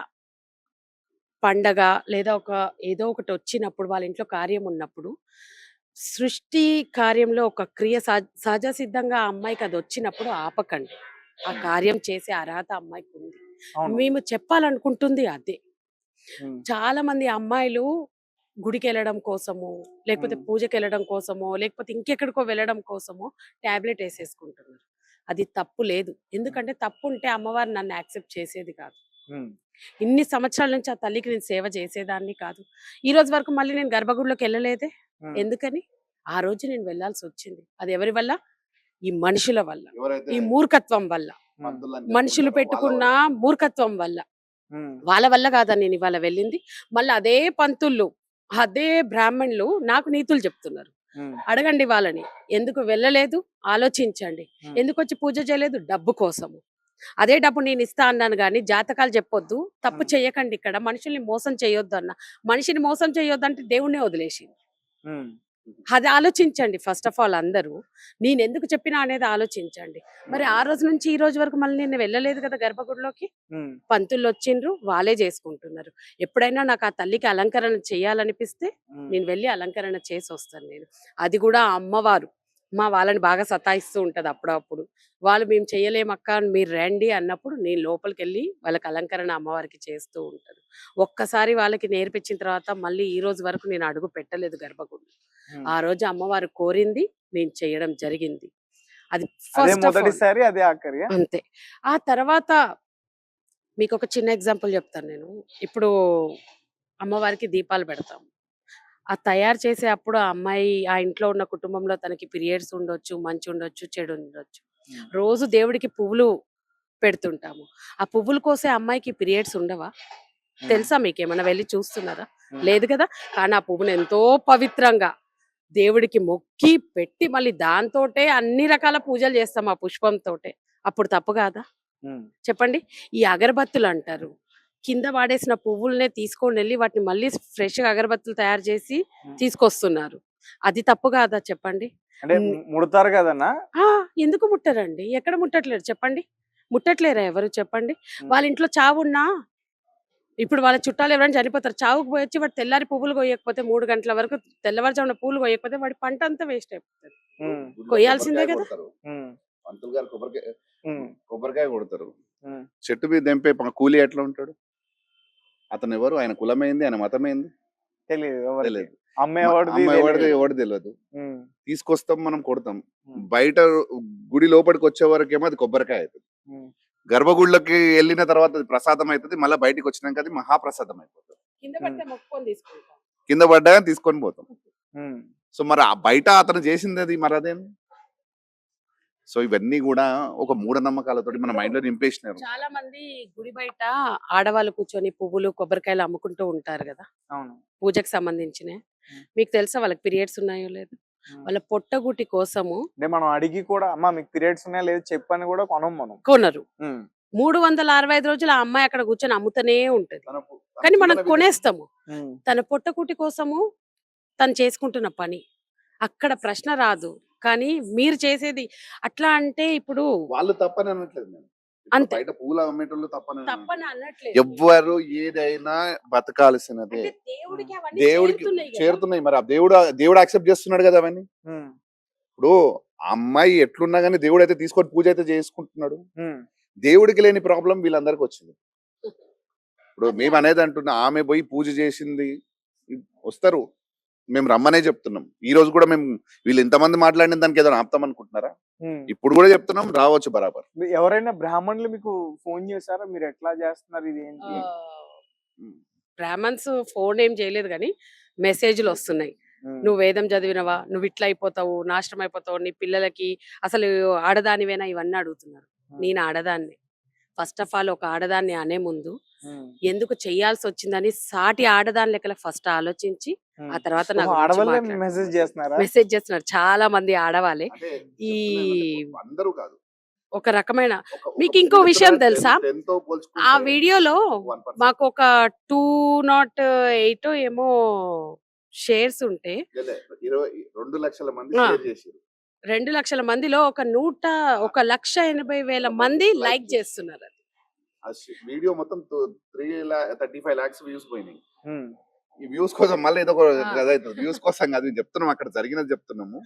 S3: పండగ లేదా ఏదో ఒకటి వచ్చినప్పుడు, వాళ్ళ ఇంట్లో కార్యం ఉన్నప్పుడు, సృష్టి కార్యంలో ఒక క్రియ సహజ సిద్ధంగా ఆ అమ్మాయికి అది వచ్చినప్పుడు ఆపకండి. ఆ కార్యం చేసే అర్హత అమ్మాయికి ఉంది. మేము చెప్పాలనుకుంటుంది అదే.
S1: ఉమ్,
S3: చాలా మంది అమ్మాయిలు గుడికి వెళ్ళడం కోసము, లేకపోతే
S1: ఉమ్,
S3: పూజకి వెళ్ళడం కోసమో, లేకపోతే ఇంకెక్కడికో వెళ్ళడం కోసమో టాబ్లెట్ వేసేసుకుంటున్నారు. అది తప్పు లేదు. ఎందుకంటే తప్పు ఉంటే అమ్మవారు నన్ను యాక్సెప్ట్ చేసేది కాదు.
S1: ఉమ్,
S3: ఇన్ని సంవత్సరాల నుంచి ఆ తల్లికి నేను సేవ చేసేదాన్ని కాదు. ఈ రోజు వరకు మళ్ళీ నేను గర్భగుడిలోకి వెళ్ళలేదే.
S1: ఉమ్,
S3: ఎందుకని? ఆ రోజు నేను వెళ్ళాల్సి వచ్చింది. అది ఎవరి వల్ల? ఈ మనుషుల వల్ల,
S2: ఎవరైతే
S3: ఈ మూర్ఖత్వం వల్ల,
S2: పంతులని
S3: మనుషులు
S2: చెప్పుకుంటారో
S3: పెట్టుకున్న
S2: వాళ్ళ వల్ల.
S3: మూర్ఖత్వం వల్ల.
S1: ఉమ్,
S3: వాళ్ళ వల్ల కాదా నేను ఇవాళ వెళ్ళింది. మళ్ళీ అదే పంతుళ్ళు, అదే బ్రాహ్మణులు నాకు నీతులు చెప్తున్నారు.
S1: ఉమ్,
S3: అడగండి వాళ్ళని, ఎందుకు వెళ్ళలేదు ఆలోచించండి.
S1: ఉమ్,
S3: ఎందుకు వచ్చి పూజ చేయలేదు? డబ్బు కోసము. అదే డబ్బు నేను ఇస్తా అన్నాను కానీ జాతకాలు చెప్పొద్దు, తప్పు
S1: ఉమ్,
S3: చేయకండి, ఇక్కడ మనుషుల్ని మోసం చేయొద్దు అన్న. మనిషిని మోసం చేయొద్దు అంటే దేవుణ్ణే వదిలేసి
S1: ఉమ్,
S3: అది ఆలోచించండి. ఫస్ట్ ఆఫ్ ఆల్ అందరూ నేను ఎందుకు చెప్పినా అనేది ఆలోచించండి. మరి ఆ రోజు నుంచి ఈ రోజు వరకు మళ్ళీ నేను వెళ్ళలేదు కదా గర్భగుడిలోకి.
S1: ఉమ్,
S3: పంతులు వచ్చిండ్రు, వాళ్ళే చేసుకుంటున్నారు. ఎప్పుడైనా నాకు ఆ తల్లికి అలంకరణ చేయాలనిపిస్తే
S1: ఉమ్,
S3: నేను వెళ్ళి అలంకరణ చేసి వస్తాను నేను. అది కూడా ఆ అమ్మవారు వాళ్ళని బాగా సతాయిస్తూ ఉంటది అప్పుడప్పుడు. వాళ్ళు మేము చేయలేమక్క మీరు రండి అన్నప్పుడు నేను లోపలికి వెళ్ళి వాళ్ళకి అలంకరణ అమ్మవారికి చేస్తూ ఉంటాను. ఒక్కసారి వాళ్ళకి నేర్పించిన తర్వాత మళ్ళీ ఈ రోజు వరకు నేను అడుగు పెట్టలేదు గర్భగుడి.
S1: ఉమ్.
S3: ఆ రోజు అమ్మవారు కోరింది, నేను చేయడం జరిగింది. అది
S1: అదే
S3: ఫస్ట్ ఆఫ్ ఆల్
S1: మొదటిసారి, అదే ఆఖరియా?
S3: అంతే. ఆ తర్వాత మీకు ఒక చిన్న ఎగ్జాంపుల్ చెప్తాను నేను. ఇప్పుడు అమ్మవారికి దీపాలు పెడతాం. ఆ తయారు చేసే అప్పుడు ఆ అమ్మాయి ఆ ఇంట్లో ఉన్న కుటుంబంలో తనకి పీరియడ్స్ ఉండొచ్చు, మంచి ఉండొచ్చు, చెడు ఉండొచ్చు.
S1: ఉమ్,
S3: రోజు దేవుడికి పువ్వులు పెడుతుంటాము. ఆ పువ్వులు కోసే అమ్మాయికి పీరియడ్స్ ఉండవా?
S1: ఉమ్,
S3: తెలుసా మీకేమన్నా? వెళ్ళి చూస్తున్నారా?
S1: ఉమ్,
S3: లేదు కదా. కానీ ఆ పువ్వును ఎంతో పవిత్రంగా దేవుడికి మొక్కి పెట్టి మళ్ళీ దాంతోటే అన్ని రకాల పూజలు చేస్తాం ఆ పుష్పంతోటే. అప్పుడు తప్పు కాదా?
S1: ఉమ్,
S3: చెప్పండి. ఈ అగరబత్తులు అంటారు. కింద వాడేసిన పువ్వులనే తీసుకొని వెళ్ళి వాటిని మళ్ళీ ఫ్రెష్‌గా అగరబత్తులు తయారు చేసి
S1: ఉమ్.
S3: తీసుకొస్తున్నారు. అది తప్పు కాదా చెప్పండి?
S1: అంటే
S3: హ్మ్.
S1: ముడతారు కదన్నా.
S3: ఆ! ఎందుకు ముట్టరండి? ఎక్కడ ముట్టట్లేరు చెప్పండి? ముట్టట్లేరా ఎవరు చెప్పండి?
S1: ఉమ్,
S3: వాళ్ళ ఇంట్లో చావున్నా ఇప్పుడు వాళ్ళ చుట్టాలు ఎవరైనా చనిపోతారు. చావుకు పోయొచ్చి వాడు తెల్లారి పువ్వులు కొయ్యకపోతే 3 గంటల వరకు తెల్లవారుజామున పూలు కొయ్యకపోతే వాడి పంట అంతా వేస్ట్ అయిపోతది.
S1: ఉమ్,
S2: గుడిలో
S3: కొయ్యాల్సిందే
S2: కొబ్బరికాయ
S3: కదా!
S2: కొడతారు.
S1: ఉమ్,
S2: పంతులు గారు కొబ్బరికాయ
S1: ఉమ్,
S2: కొబ్బరికాయ కొడతారు.
S1: ఉమ్.
S2: చెట్టు మీద తెంపే కూలి ఎట్లా ఉంటాడు? అతను ఎవరు? ఆయన కులమైంది, ఆయన మతమైంది
S1: తెలియదు ఎవరికి.
S2: తెలియదు.
S1: అమ్మ ఎవరిది
S2: అమ్మ ఎవరిది
S1: తెలియదు.
S2: ఎవరు తెలియదు.
S1: ఉమ్,
S2: తీసుకొస్తాం, మనం కొడతాం.
S1: ఉమ్,
S2: బయట గుడి లోపలికి వచ్చే వరకేమో అది కొబ్బరికాయ అవుతుంది.
S1: ఉమ్,
S2: గర్భగుడిలోకి వెళ్ళిన తర్వాత అది ప్రసాదం అవుతుంది. మళ్ళీ బయటికి వచ్చినాక అది మహాప్రసాదం అయిపోతుంది.
S3: కింద పడితే మొక్కుకొని తీసుకుంటాం.
S2: కింద పడ్డాక తీసుకొని పోతాం.
S1: ఉమ్,
S2: సో మరి ఆ బయట అతను చేసింది అది మరి అదేంది? సో ఇవన్నీ కూడా ఒక మూఢనమ్మకాలతోటి మన మైండ్ లో నింపేసినారు.
S3: చాలా మంది గుడి బయట ఆడవాళ్ళు కూర్చొని పువ్వులు, కొబ్బరికాయలు అమ్ముకుంటూ ఉంటారు కదా!
S1: అవును.
S3: పూజకి సంబంధించినయి.
S1: ఉమ్,
S3: మీకు తెలుసా వాళ్ళకి పీరియడ్స్ ఉన్నాయో లేదో?
S1: ఉమ్.
S3: వాళ్ళ పొట్టగుటి కోసము
S1: అంటే మనం అడిగి కూడా అమ్మ మీకు పీరియడ్స్ ఉన్నాయా లేదు చెప్పని కూడా కొనం మనం.
S3: కొనరు.
S1: ఉమ్,
S3: 365 రోజులు ఆ అమ్మాయి అక్కడ కూర్చొని అమ్ముతూనే ఉంటది.
S2: తన
S3: కానీ మనం
S2: జీవన విధానం.
S3: కొనేస్తాము.
S1: ఉమ్,
S3: తన పొట్టకుటి కోసము తను చేసుకుంటున్న పని. అక్కడ ప్రశ్న రాదు. కానీ మీరు చేసేది అట్లా అంటే ఇప్పుడు
S2: వాళ్ళు తప్పని అనట్లేదు నేను. ఇప్పుడు
S3: అంతే.
S2: బయట పూలు అమ్మేటోళ్ళు తప్పని
S3: తప్పని అనట్లేదు.
S2: ఎవ్వరు ఏదైనా బతకాల్సినదే.
S3: అంటే దేవుడికి అవన్నీ
S2: దేవుడికి
S3: చేరుతున్నాయి కదా!
S2: చేరుతున్నాయి. మరి ఆ దేవుడు యాక్సెప్ట్ చేస్తున్నాడు కదా అవన్నీ.
S1: ఉమ్,
S2: ఇప్పుడు ఆ అమ్మాయి ఎట్లున్నా గానీ దేవుడు అయితే తీసుకొని పూజ అయితే చేసుకుంటున్నాడు.
S1: ఉమ్,
S2: దేవుడికి లేని ప్రాబ్లం వీళ్ళందరికి వచ్చింది. ఇప్పుడు
S3: అదే
S2: మేము అనేది అంటున్నా, ఆమె పోయి పూజ చేసింది, వస్తారు, మేము రమ్మనే చెప్తున్నాం. ఈ రోజు కూడా మేము వీళ్ళు ఇంతమంది మాట్లాడిన దానికి ఏదైనా ఆపుతాం అనుకుంటున్నారా?
S1: ఉమ్.
S2: ఇప్పుడు కూడా చెప్తున్నాం, రావచ్చు బరాబర్.
S1: ఎవరైనా బ్రాహ్మణులు మీకు ఫోన్ చేశారా మీరు ఎట్లా చేస్తున్నారు ఇది ఏంటి?
S3: బ్రాహ్మణ్స్ ఫోన్ ఏం చేయలేదు కానీ మెసేజ్లు వస్తున్నాయి.
S1: ఉమ్,
S3: నువ్వు వేదం చదివినవా, నువ్వు ఇట్లా అయిపోతావు, నాశనం అయిపోతావు, నీ పిల్లలకి అసలు ఆడదానివేనా, ఇవన్నీ అడుగుతున్నారు. నేను ఆడదాన్ని. ఫస్ట్ ఆఫ్ ఆల్ ఒక ఆడదాన్ని అనే ముందు
S1: ఉమ్,
S3: ఎందుకు చెయ్యాల్సి వచ్చిందని సాటి ఆడదాని లెక్కల ఫస్ట్ ఆలోచించి
S1: ఉమ్.
S3: ఆ తర్వాత నా
S1: ఓహో,
S3: గురించి
S1: ఆడవాళ్ళే
S3: మాట్లాడు.
S1: మెసేజ్ చేస్తున్నారా?
S3: మెసేజ్ చేస్తున్నారు చాలా మంది ఆడవాళ్ళే.
S2: అంటే
S3: ఈ
S2: అందరూ కాదు,
S3: ఒక రకమైన
S2: ఒక
S3: మీకు ఇంకో విషయం తెలుసా?
S2: 10 తో
S3: ఆ
S2: పోల్చుకుంటే
S3: వీడియోలో
S2: 1%.
S3: మాకు ఒక 208 ఏమో షేర్స్ ఉంటే
S2: లే, 2 లక్షల మంది
S3: ఆ.
S2: షేర్ చేశారు.
S3: 2 లక్షల మందిలో ఒక 1,80,000 మంది లైక్ చేస్తున్నారు. అది
S2: ఆ వీడియో మొత్తం 35 lakhs వ్యూస్ పోయినాయి.
S1: ఉమ్,
S2: ఈ వ్యూస్ కోసం మళ్ళీ ఏదో ఒక
S3: ఆ.
S2: కథ అవుతుంది. వ్యూస్ కోసం కాదు, ఇది చెప్తున్నాం, అక్కడ జరిగినది చెప్తున్నాము.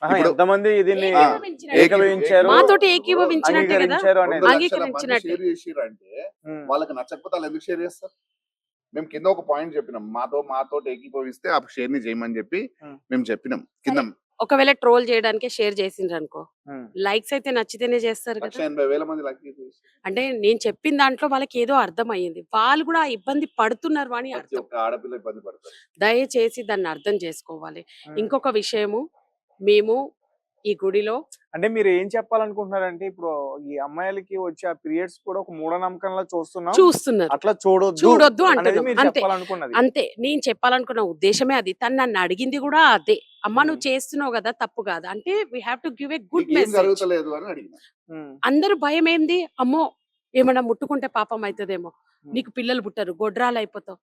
S1: ఆహా,
S2: ఇప్పుడు
S1: ఎంతమంది దీన్ని
S3: ఏకీభవించినట్టే.
S1: ఏకీభవించారు,
S3: మాతోటి ఏకీభవించినట్టే కదా.
S1: అంగీకరించారు అనేది.
S2: 2 లక్షల మంది
S3: అంగీకరించినట్టే.
S2: షేర్ చేసిర్రు అంటే
S1: ఉమ్,
S2: వాళ్ళకి నచ్చకపోతే వాళ్ళు ఎందుకు షేర్ చేస్తారు? మేము కింద ఒక పాయింట్ చెప్పినాం, మాతో ఏకీభవిస్తే ఆ షేర్ ని చేయమని చెప్పి
S1: Hmm.
S2: మేము చెప్పినాం కింద.
S3: ఒకవేళ ట్రోల్ చేయడానికే షేర్ చేసిండ్రు అనుకో,
S1: ఉమ్,
S3: లైక్స్ అయితే నచ్చితేనే చేస్తారు కదా.
S2: 180,000 మంది లక్కీ
S3: అంటే నేను చెప్పిన దాంట్లో వాళ్ళకి ఏదో అర్థం అయ్యింది, వాళ్ళు కూడా ఆ ఇబ్బంది పడుతున్నారు అని
S2: ప్రతి
S3: అర్థం.
S2: ఒక్క ఆడపిల్ల ఇబ్బంది పడతారు.
S3: దయచేసి దాన్ని అర్థం చేసుకోవాలి.
S1: ఉమ్.
S3: ఇంకొక విషయము, మేము ఈ గుడిలో
S1: అంటే మీరు ఏం చెప్పాలనుకుంటున్నారంటే ఇప్పుడు ఈ అమ్మాయిలకి వచ్చే ఆ పీరియడ్స్ కూడా ఒక మూఢనమ్మకంలా చూస్తున్నాం,
S3: చూస్తున్నారు,
S1: అట్లా చూడొద్దు
S3: చూడొద్దు
S1: అనేది
S3: అంటున్నాం.
S1: మీరు
S3: అంతే
S1: చెప్పాలనుకున్నది.
S3: అంతే నేను చెప్పాలనుకున్న ఉద్దేశమే అది. తను నన్ను అడిగింది కూడా అదే, అమ్మ
S1: ఉమ్.
S3: నువ్వు చేస్తున్నావు కదా తప్పు కాదు అంటే, we have to give a good
S2: నీకేం
S3: మెసేజ్.
S2: జరుగుతలేదు అని అడిగిన.
S1: ఉమ్,
S3: అందరూ భయం ఏంది, అమ్మో ఏమన్నా ముట్టుకుంటే పాపం అవుతుందేమో,
S1: ఉమ్,
S3: నీకు పిల్లలు పుట్టరు, గొడ్రాలు అయిపోతావు,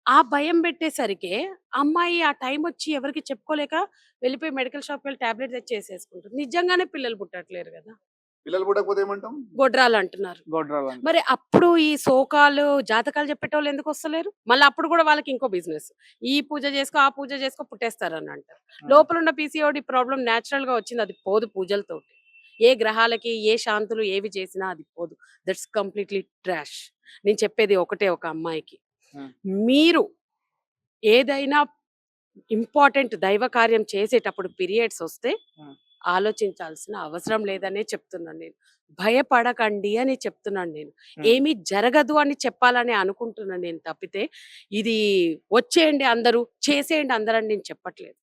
S3: ఆ భయం పెట్టేసరికి అమ్మాయి ఆ టైం వచ్చి ఎవరికి చెప్పుకోలేక వెళ్ళిపోయి మెడికల్ షాప్కి వెళ్ళి టాబ్లెట్ తెచ్చి వేసేసుకుంటారు. నిజంగానే పిల్లలు పుట్టట్లేరు కదా,
S2: పిల్లలు పుట్టకపోతే ఏమంటాం?
S3: గొడ్రాలు అంటున్నారు.
S1: గొడ్రాలు అంటే.
S3: మరి అప్పుడు ఈ శోకాలు జాతకాలు చెప్పేటోళ్ళు ఎందుకు వస్తలేరు? మళ్ళీ అప్పుడు కూడా వాళ్ళకి ఇంకో బిజినెస్, ఈ పూజ చేసుకో ఆ పూజ చేసుకో పుట్టేస్తారని అంటారు. లోపల ఉన్న పీసీఓడి ప్రాబ్లం న్యాచురల్ గా వచ్చింది, అది పోదు పూజలతోటి. ఏ గ్రహాలకి ఏ శాంతులు ఏవి చేసినా అది పోదు. That's completely trash. నేను చెప్పేది ఒకటే ఒక అమ్మాయికి,
S1: Hmm.
S3: మీరు ఏదైనా ఇంపార్టెంట్ దైవ కార్యం చేసేటప్పుడు పీరియడ్స్ వస్తే
S1: Hmm.
S3: ఆలోచించాల్సిన అవసరం లేదనే చెప్తున్నాను నేను. భయపడకండి అని చెప్తున్నాను నేను.
S1: Hmm.
S3: ఏమీ జరగదు అని చెప్పాలని అనుకుంటున్నాను నేను తప్పితే, ఇది వచ్చేయండి అందరూ చేసేయండి అందరూ అని నేను చెప్పట్లేదు.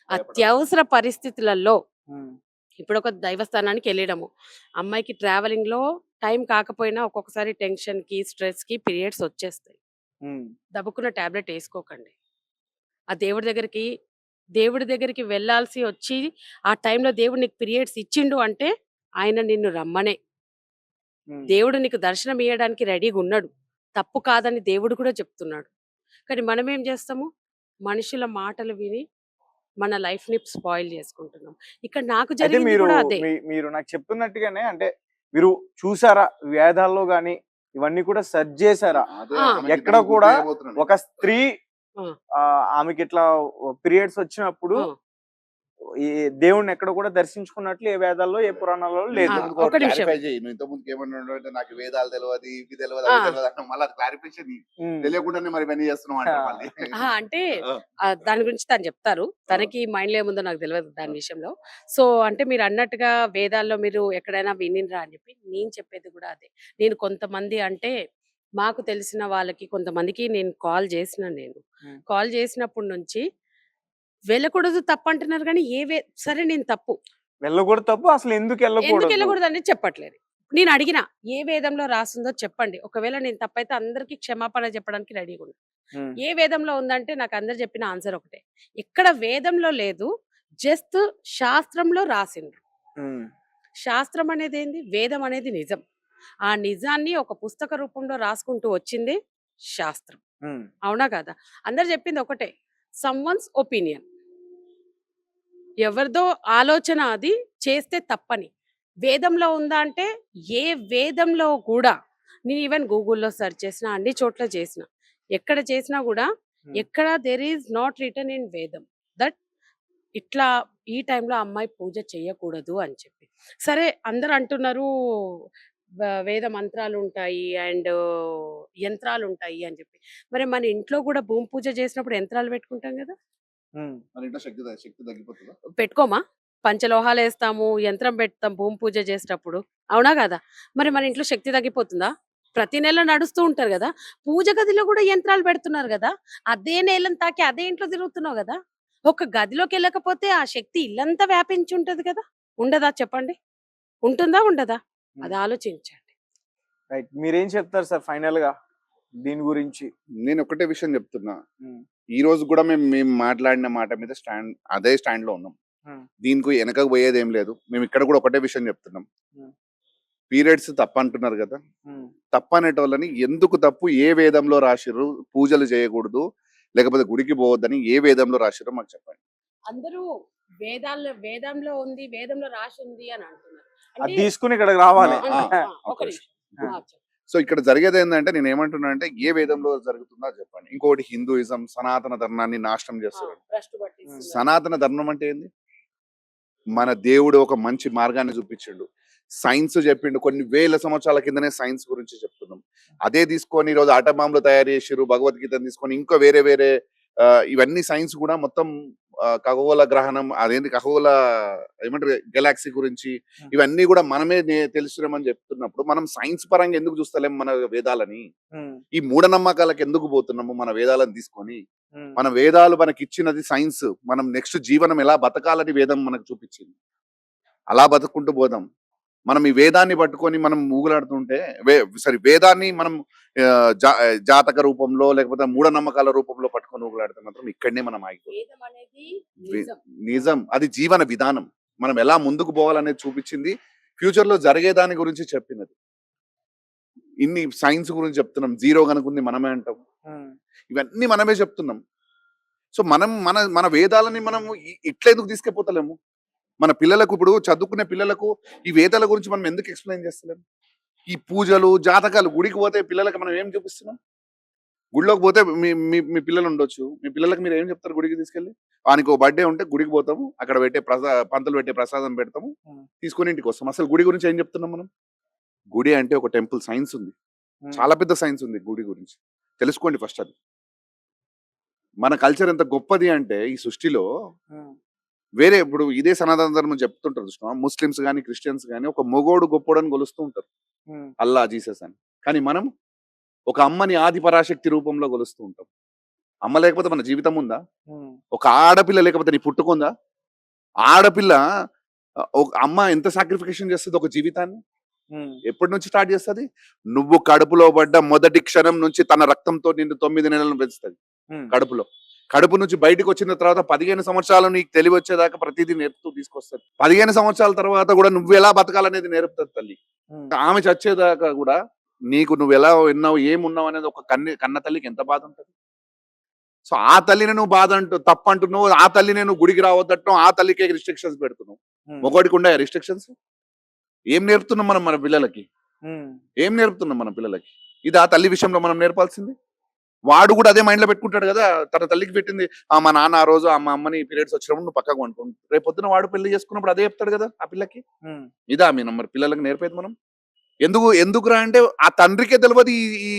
S3: అత్యవసర పరిస్థితులలో
S1: ఉమ్,
S3: ఇప్పుడు ఒక దైవస్థానానికి వెళ్ళడము, అమ్మాయికి ట్రావెలింగ్ లో టైం కాకపోయినా ఒక్కొక్కసారి టెన్షన్ కి స్ట్రెస్ కి పీరియడ్స్ వచ్చేస్తాయి.
S1: ఉమ్,
S3: దబ్బుకున్న టాబ్లెట్ వేసుకోకండి. ఆ దేవుడి దగ్గరికి వెళ్ళాల్సి వచ్చి ఆ టైంలో దేవుడు నీకు పీరియడ్స్ ఇచ్చిండు అంటే ఆయన నిన్ను రమ్మనే.
S1: ఉమ్.
S3: దేవుడు నీకు దర్శనం ఇవ్వడానికి రెడీగా ఉన్నాడు, తప్పు కాదని దేవుడు కూడా చెప్తున్నాడు. కానీ మనం ఏం చేస్తాము, మనుషుల మాటలు విని మన లైఫ్ ని స్పాయిల్ చేసుకుంటున్నాం. ఇక్కడ నాకు
S1: అయితే
S3: జరిగింది
S1: మీరు
S3: కూడా అదే.
S1: మీరు నాకు చెప్తున్నట్టుగానే అంటే మీరు చూసారా వేదాల్లో గాని ఇవన్నీ కూడా సెర్చ్ చేశారా?
S2: అదే
S3: ఆ.
S2: ఆమెకి
S1: ఎక్కడ
S2: దాన్ని
S1: కూడా
S2: గుర్తుచేయబోతున్నాను.
S1: ఒక స్త్రీ
S3: ఆ.
S1: ఆమెకి ఇట్లా పీరియడ్స్ వచ్చినప్పుడు
S3: ఆ.
S1: ఈ దేవుణ్ణి ఎక్కడ కూడా దర్శించుకున్నట్లు ఏ వేదాల్లో ఏ పురాణాల్లో లేదు.
S3: ఆ.
S2: ఇంతకుముందు
S3: ఒక నిమిషం.
S2: clarify చేయి. నువ్వు ఇంతకుముందు ఏమన్నాడు అంటే నాకు వేదాలు తెలియదు, ఇవి తెలియదు,
S3: ఆ.
S2: అవి తెలియదు అంటే మళ్ళీ క్లారిఫికేషన్
S1: ఉమ్,
S2: తెలియకుండానే మరి ఇవన్నీ చేస్తున్నాం అంటారు
S1: ఆ.
S2: మళ్ళీ.
S3: అంటే
S2: ఆ.
S3: దాని గురించి తను చెప్తారు, తనకి మైండ్ లో ఏముందో నాకు తెలియదు దాని విషయంలో. సో అంటే మీరు అన్నట్టుగా వేదాల్లో మీరు ఎక్కడైనా వినినరా అని చెప్పి నేను చెప్పేది కూడా అదే. నేను కొంతమంది అంటే మాకు తెలిసిన వాళ్ళకి కొంతమందికి నేను కాల్ చేసిన, నేను
S1: ఉమ్,
S3: కాల్ చేసినప్పటి నుంచి వెళ్ళకూడదు తప్పు అంటున్నారు, కానీ సరే నేను తప్పు
S1: వెళ్ళకూడదు తప్పు, అసలు ఎందుకు
S3: ఎందుకు
S1: వెళ్ళకూడదు?
S3: వెళ్ళకూడదు అనేది చెప్పట్లేదు. నేను అడిగిన ఏ వేదంలో రాసిందో చెప్పండి, ఒకవేళ నేను తప్పైతే అందరికీ క్షమాపణ చెప్పడానికి రెడీగా ఉన్నా.
S1: ఉమ్,
S3: ఏ వేదంలో ఉందంటే నాకు అందరు చెప్పిన ఆన్సర్ ఒకటే, ఎక్కడ వేదంలో లేదు, జస్ట్ శాస్త్రంలో రాసిండ్రు.
S1: ఉమ్,
S3: శాస్త్రం అనేది ఏంది, వేదం అనేది నిజం. ఆ నిజాన్ని ఒక పుస్తక రూపంలో రాసుకుంటూ వచ్చింది శాస్త్రం.
S1: ఉమ్,
S3: అవునా కదా? అందరు చెప్పింది ఒకటే, సమ్వన్స్ ఒపీనియన్, ఎవరిదో ఆలోచన అది చేస్తే తప్పని. వేదంలో ఉందా అంటే ఏ వేదంలో కూడా, నేను ఈవెన్ గూగుల్లో సెర్చ్ చేసిన, అన్ని చోట్ల చేసిన, ఎక్కడ చేసినా కూడా
S1: ఉమ్.
S3: ఎక్కడ there is not return in వేదం దట్ ఇట్లా ఈ టైంలో అమ్మాయి పూజ చేయకూడదు అని చెప్పి. సరే అందరు అంటున్నారు వేద మంత్రాలు ఉంటాయి అండ్ యంత్రాలు ఉంటాయి అని చెప్పి. మరి మన ఇంట్లో కూడా భూమి పూజ చేసినప్పుడు యంత్రాలు పెట్టుకుంటాం కదా,
S1: ఉమ్,
S2: మరి ఇంట్లో శక్తి తగ్గిపోతుందా?
S3: పెట్టుకోమా? పంచలోహాలు వేస్తాము, యంత్రం పెడతాం భూమి పూజ చేసేటప్పుడు, అవునా కదా? మరి మన ఇంట్లో శక్తి తగ్గిపోతుందా? ప్రతి నెల నడుస్తూ ఉంటారు కదా, పూజ గదిలో కూడా యంత్రాలు పెడుతున్నారు కదా, అదే నేలను తాకి అదే ఇంట్లో తిరుగుతున్నావు కదా, ఒక గదిలోకి వెళ్ళకపోతే ఆ శక్తి ఇల్లంతా వ్యాపించి ఉంటది కదా, ఉండదా చెప్పండి? ఉంటుందా ఉండదా? అది ఆలోచించండి.
S1: రైట్. మీరేం చెప్తారు సార్ ఫైనల్ గా దీని గురించి?
S2: నేను ఒకటే విషయం చెప్తున్నా,
S1: ఉమ్,
S2: ఈ రోజు కూడా మేము మాట్లాడిన మాట మీద అదే స్టాండ్ లో ఉన్నాం.
S1: ఉమ్,
S2: దీనికి వెనకకు పోయేది ఏం లేదు. మేము ఇక్కడ కూడా ఒకటే విషయం చెప్తున్నాం,
S1: ఉమ్,
S2: పీరియడ్స్ తప్పు అంటున్నారు కదా,
S1: ఉమ్,
S2: తప్పు అనేటోళ్ళని ఎందుకు తప్పు, ఏ వేదంలో రాసిర్రు పూజలు చేయకూడదు లేకపోతే గుడికి పోవద్దని ఏ వేదంలో రాసిర్రో మాకు చెప్పండి.
S3: అందరూ వేదంలో ఉంది, వేదంలో రాసి ఉంది అని అంటున్నారు.
S1: అది
S3: అంటే
S1: తీసుకుని ఇక్కడికి రావాలి.
S2: ఆ,
S3: ఒక నిమిషం. చెప్పు.
S2: సో ఇక్కడ జరిగేది ఏంటంటే నేను ఏమంటున్నా అంటే ఏ వేదంలో జరుగుతుందో అది చెప్పండి. ఇంకోటి హిందూయిజం సనాతన ధర్మాన్ని నాశనం చేస్తారు.
S3: భ్రష్టు పట్టిస్తున్నారు.
S2: సనాతన ధర్మం అంటే ఏంది? మన దేవుడు ఒక మంచి మార్గాన్ని చూపించిండు. సైన్స్ చెప్పిండు, కొన్ని వేల సంవత్సరాల కిందనే సైన్స్ గురించి చెప్తున్నాం. అదే తీసుకొని ఈరోజు ఆటం బాంబులు తయారు చేసిర్రు, భగవద్గీతను తీసుకొని ఇంకా వేరే వేరే ఇవన్నీ సైన్స్ కూడా మొత్తం ఖగోళ గ్రహణం అదేంటి ఖగోళ ఏమంటారు గెలాక్సీ గురించి ఇవన్నీ కూడా మనమే తెలుస్తున్నామని చెప్తున్నప్పుడు మనం సైన్స్ పరంగా ఎందుకు చూస్తలేం మన వేదాలని? ఈ మూఢనమ్మకాలకు ఎందుకు పోతున్నాము మన వేదాలను తీసుకొని? మన వేదాలు మనకి ఇచ్చినది సైన్స్, మనం నెక్స్ట్ జీవనం ఎలా బతకాలని వేదం మనకు చూపించింది. అలా బతుకుంటూ పోదాం. మనం ఈ వేదాన్ని పట్టుకొని మనం ఊగులాడుతుంటే వేదాన్ని మనం జాతక రూపంలో లేకపోతే మూఢనమ్మకాల రూపంలో పట్టుకొని ఊగులాడితే మాత్రం ఇక్కడనే మనం ఆగిపోతాం.
S3: వేదం అనేది నిజం.
S2: నిజం, అది జీవన విధానం, మనం ఎలా ముందుకు పోవాలనేది చూపించింది, ఫ్యూచర్ లో జరిగే దాని గురించి చెప్పినది. ఇన్ని సైన్స్ గురించి చెప్తున్నాం, జీరో కనుకుంది మనమే అంటాం, ఇవన్నీ మనమే చెప్తున్నాం. సో మనం మన మన వేదాలని మనం ఇట్లెందుకు తీసుకెళ్ళిపోతలేము? మన పిల్లలకు, ఇప్పుడు చదువుకునే పిల్లలకు ఈ వేదాల గురించి మనం ఎందుకు ఎక్స్ప్లెయిన్ చేస్తలేము? ఈ పూజలు జాతకాలు, గుడికి పోతే పిల్లలకు మనం ఏం చూపిస్తున్నాం? గుడిలోకి పోతే మీ పిల్లలు ఉండొచ్చు, మీ పిల్లలకు మీరు ఏం చెప్తారు? గుడికి తీసుకెళ్ళి వానికి ఓ బర్త్డే ఉంటే గుడికి పోతాము, అక్కడ పెట్టే పంతులు పెట్టే ప్రసాదం పెడతాము, తీసుకొని ఇంటికి వస్తాం. అసలు గుడి గురించి ఏం చెప్తున్నాం మనం? గుడి అంటే ఒక టెంపుల్, సైన్స్ ఉంది, చాలా పెద్ద సైన్స్ ఉంది గుడి గురించి, తెలుసుకోండి ఫస్ట్. అది మన కల్చర్ ఎంత గొప్పది అంటే ఈ సృష్టిలో వేరే, ఇప్పుడు ఇదే సనాతన ధర్మం చెప్తుంటారు చూసినా, ముస్లిమ్స్ కానీ క్రిస్టియన్స్ కానీ ఒక మొగోడు గొప్పోడని కొలుస్తూ ఉంటారు, అల్లా జీసస్ అని. కానీ మనం ఒక అమ్మని ఆది పరాశక్తి రూపంలో కొలుస్తూ ఉంటాం. అమ్మ లేకపోతే మన జీవితం ఉందా? ఒక ఆడపిల్ల లేకపోతే నీ పుట్టుకుందా? ఆడపిల్ల ఒక అమ్మ ఎంత సాక్రిఫికేషన్ చేస్తుంది ఒక జీవితాన్ని? ఎప్పటి నుంచి స్టార్ట్ చేస్తుంది? నువ్వు కడుపులో పడ్డ మొదటి క్షణం నుంచి తన రక్తంతో నిన్ను 9 నెలలను పెంచుతుంది కడుపులో. కడుపు నుంచి బయటకు వచ్చిన తర్వాత 15 సంవత్సరాలు నీకు తెలివి వచ్చేదాకా ప్రతిదీ నేర్పుతూ తీసుకొస్తుంది. 15 సంవత్సరాల తర్వాత కూడా నువ్వు ఎలా బతకాలనేది నేర్పుతుంది తల్లి. ఆమె చచ్చేదాకా కూడా నీకు నువ్వు ఎలా ఉన్నావు, ఏమున్నావు అనేది ఒక కన్న తల్లికి ఎంత బాధ ఉంటుంది. సో ఆ తల్లిని నువ్వు బాధ తప్పు అంటున్నావు, ఆ తల్లిని నువ్వు గుడికి రావద్దంటున్నావు, ఆ తల్లికే రిస్ట్రిక్షన్స్ పెడుతున్నావు. ఒకటికి ఉండే రిస్ట్రిక్షన్స్ ఏం నేర్పుతున్నాం మనం మన పిల్లలకి? ఏం నేర్పుతున్నాం మన పిల్లలకి? ఇది ఆ తల్లి విషయంలో మనం నేర్పాల్సింది. వాడు కూడా అదే మైండ్ లో పెట్టుకుంటాడు కదా, తన తల్లికి పెట్టింది మా నాన్న ఆ రోజు మా అమ్మని పీరియడ్స్ వచ్చినప్పుడు నువ్వు పక్కకు వండుకో, రేపు పొద్దున వాడు పెళ్లి చేసుకున్నప్పుడు అదే చెప్తాడు కదా ఆ పిల్లకి. ఇదా మీ మరి పిల్లలకి నేర్పేది మనం? ఎందుకురా అంటే ఆ తండ్రికే తెలియదు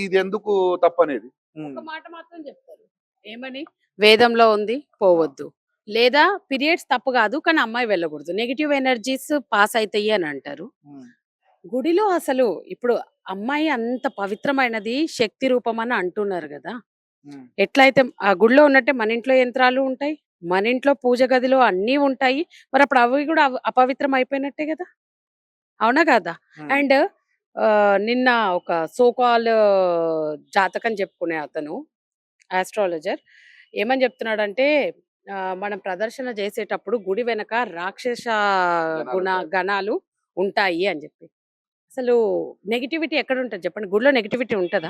S2: ఇది ఎందుకు తప్పనేది.
S3: ఒక మాట మాత్రం చెప్తారు, ఏమని? వేదంలో ఉంది పోవద్దు, లేదా పీరియడ్స్ తప్పు కాదు కానీ అమ్మాయి వెళ్ళకూడదు, నెగిటివ్ ఎనర్జీస్ పాస్ అవుతాయి అని అంటారు. గుడిలో అసలు ఇప్పుడు అమ్మాయి అంత పవిత్రమైనది, శక్తి రూపం అని అంటున్నారు కదా. ఎట్లయితే ఆ గుడిలో ఉన్నట్టే మన ఇంట్లో యంత్రాలు ఉంటాయి, మన ఇంట్లో పూజ గదిలో అన్నీ ఉంటాయి, మరి అప్పుడు అవి కూడా అపవిత్రం అయిపోయినట్టే కదా, అవునా కదా? అండ్ నిన్న ఒక సోకాల్ జాతకం చెప్పుకునే అతను, ఆస్ట్రాలజర్, ఏమని చెప్తున్నాడంటే మనం ప్రదర్శన చేసేటప్పుడు గుడి వెనక రాక్షస గణాలు ఉంటాయి అని చెప్పి. అసలు నెగిటివిటీ ఎక్కడ ఉంటుంది చెప్పండి? గుడిలో నెగిటివిటీ ఉంటుందా?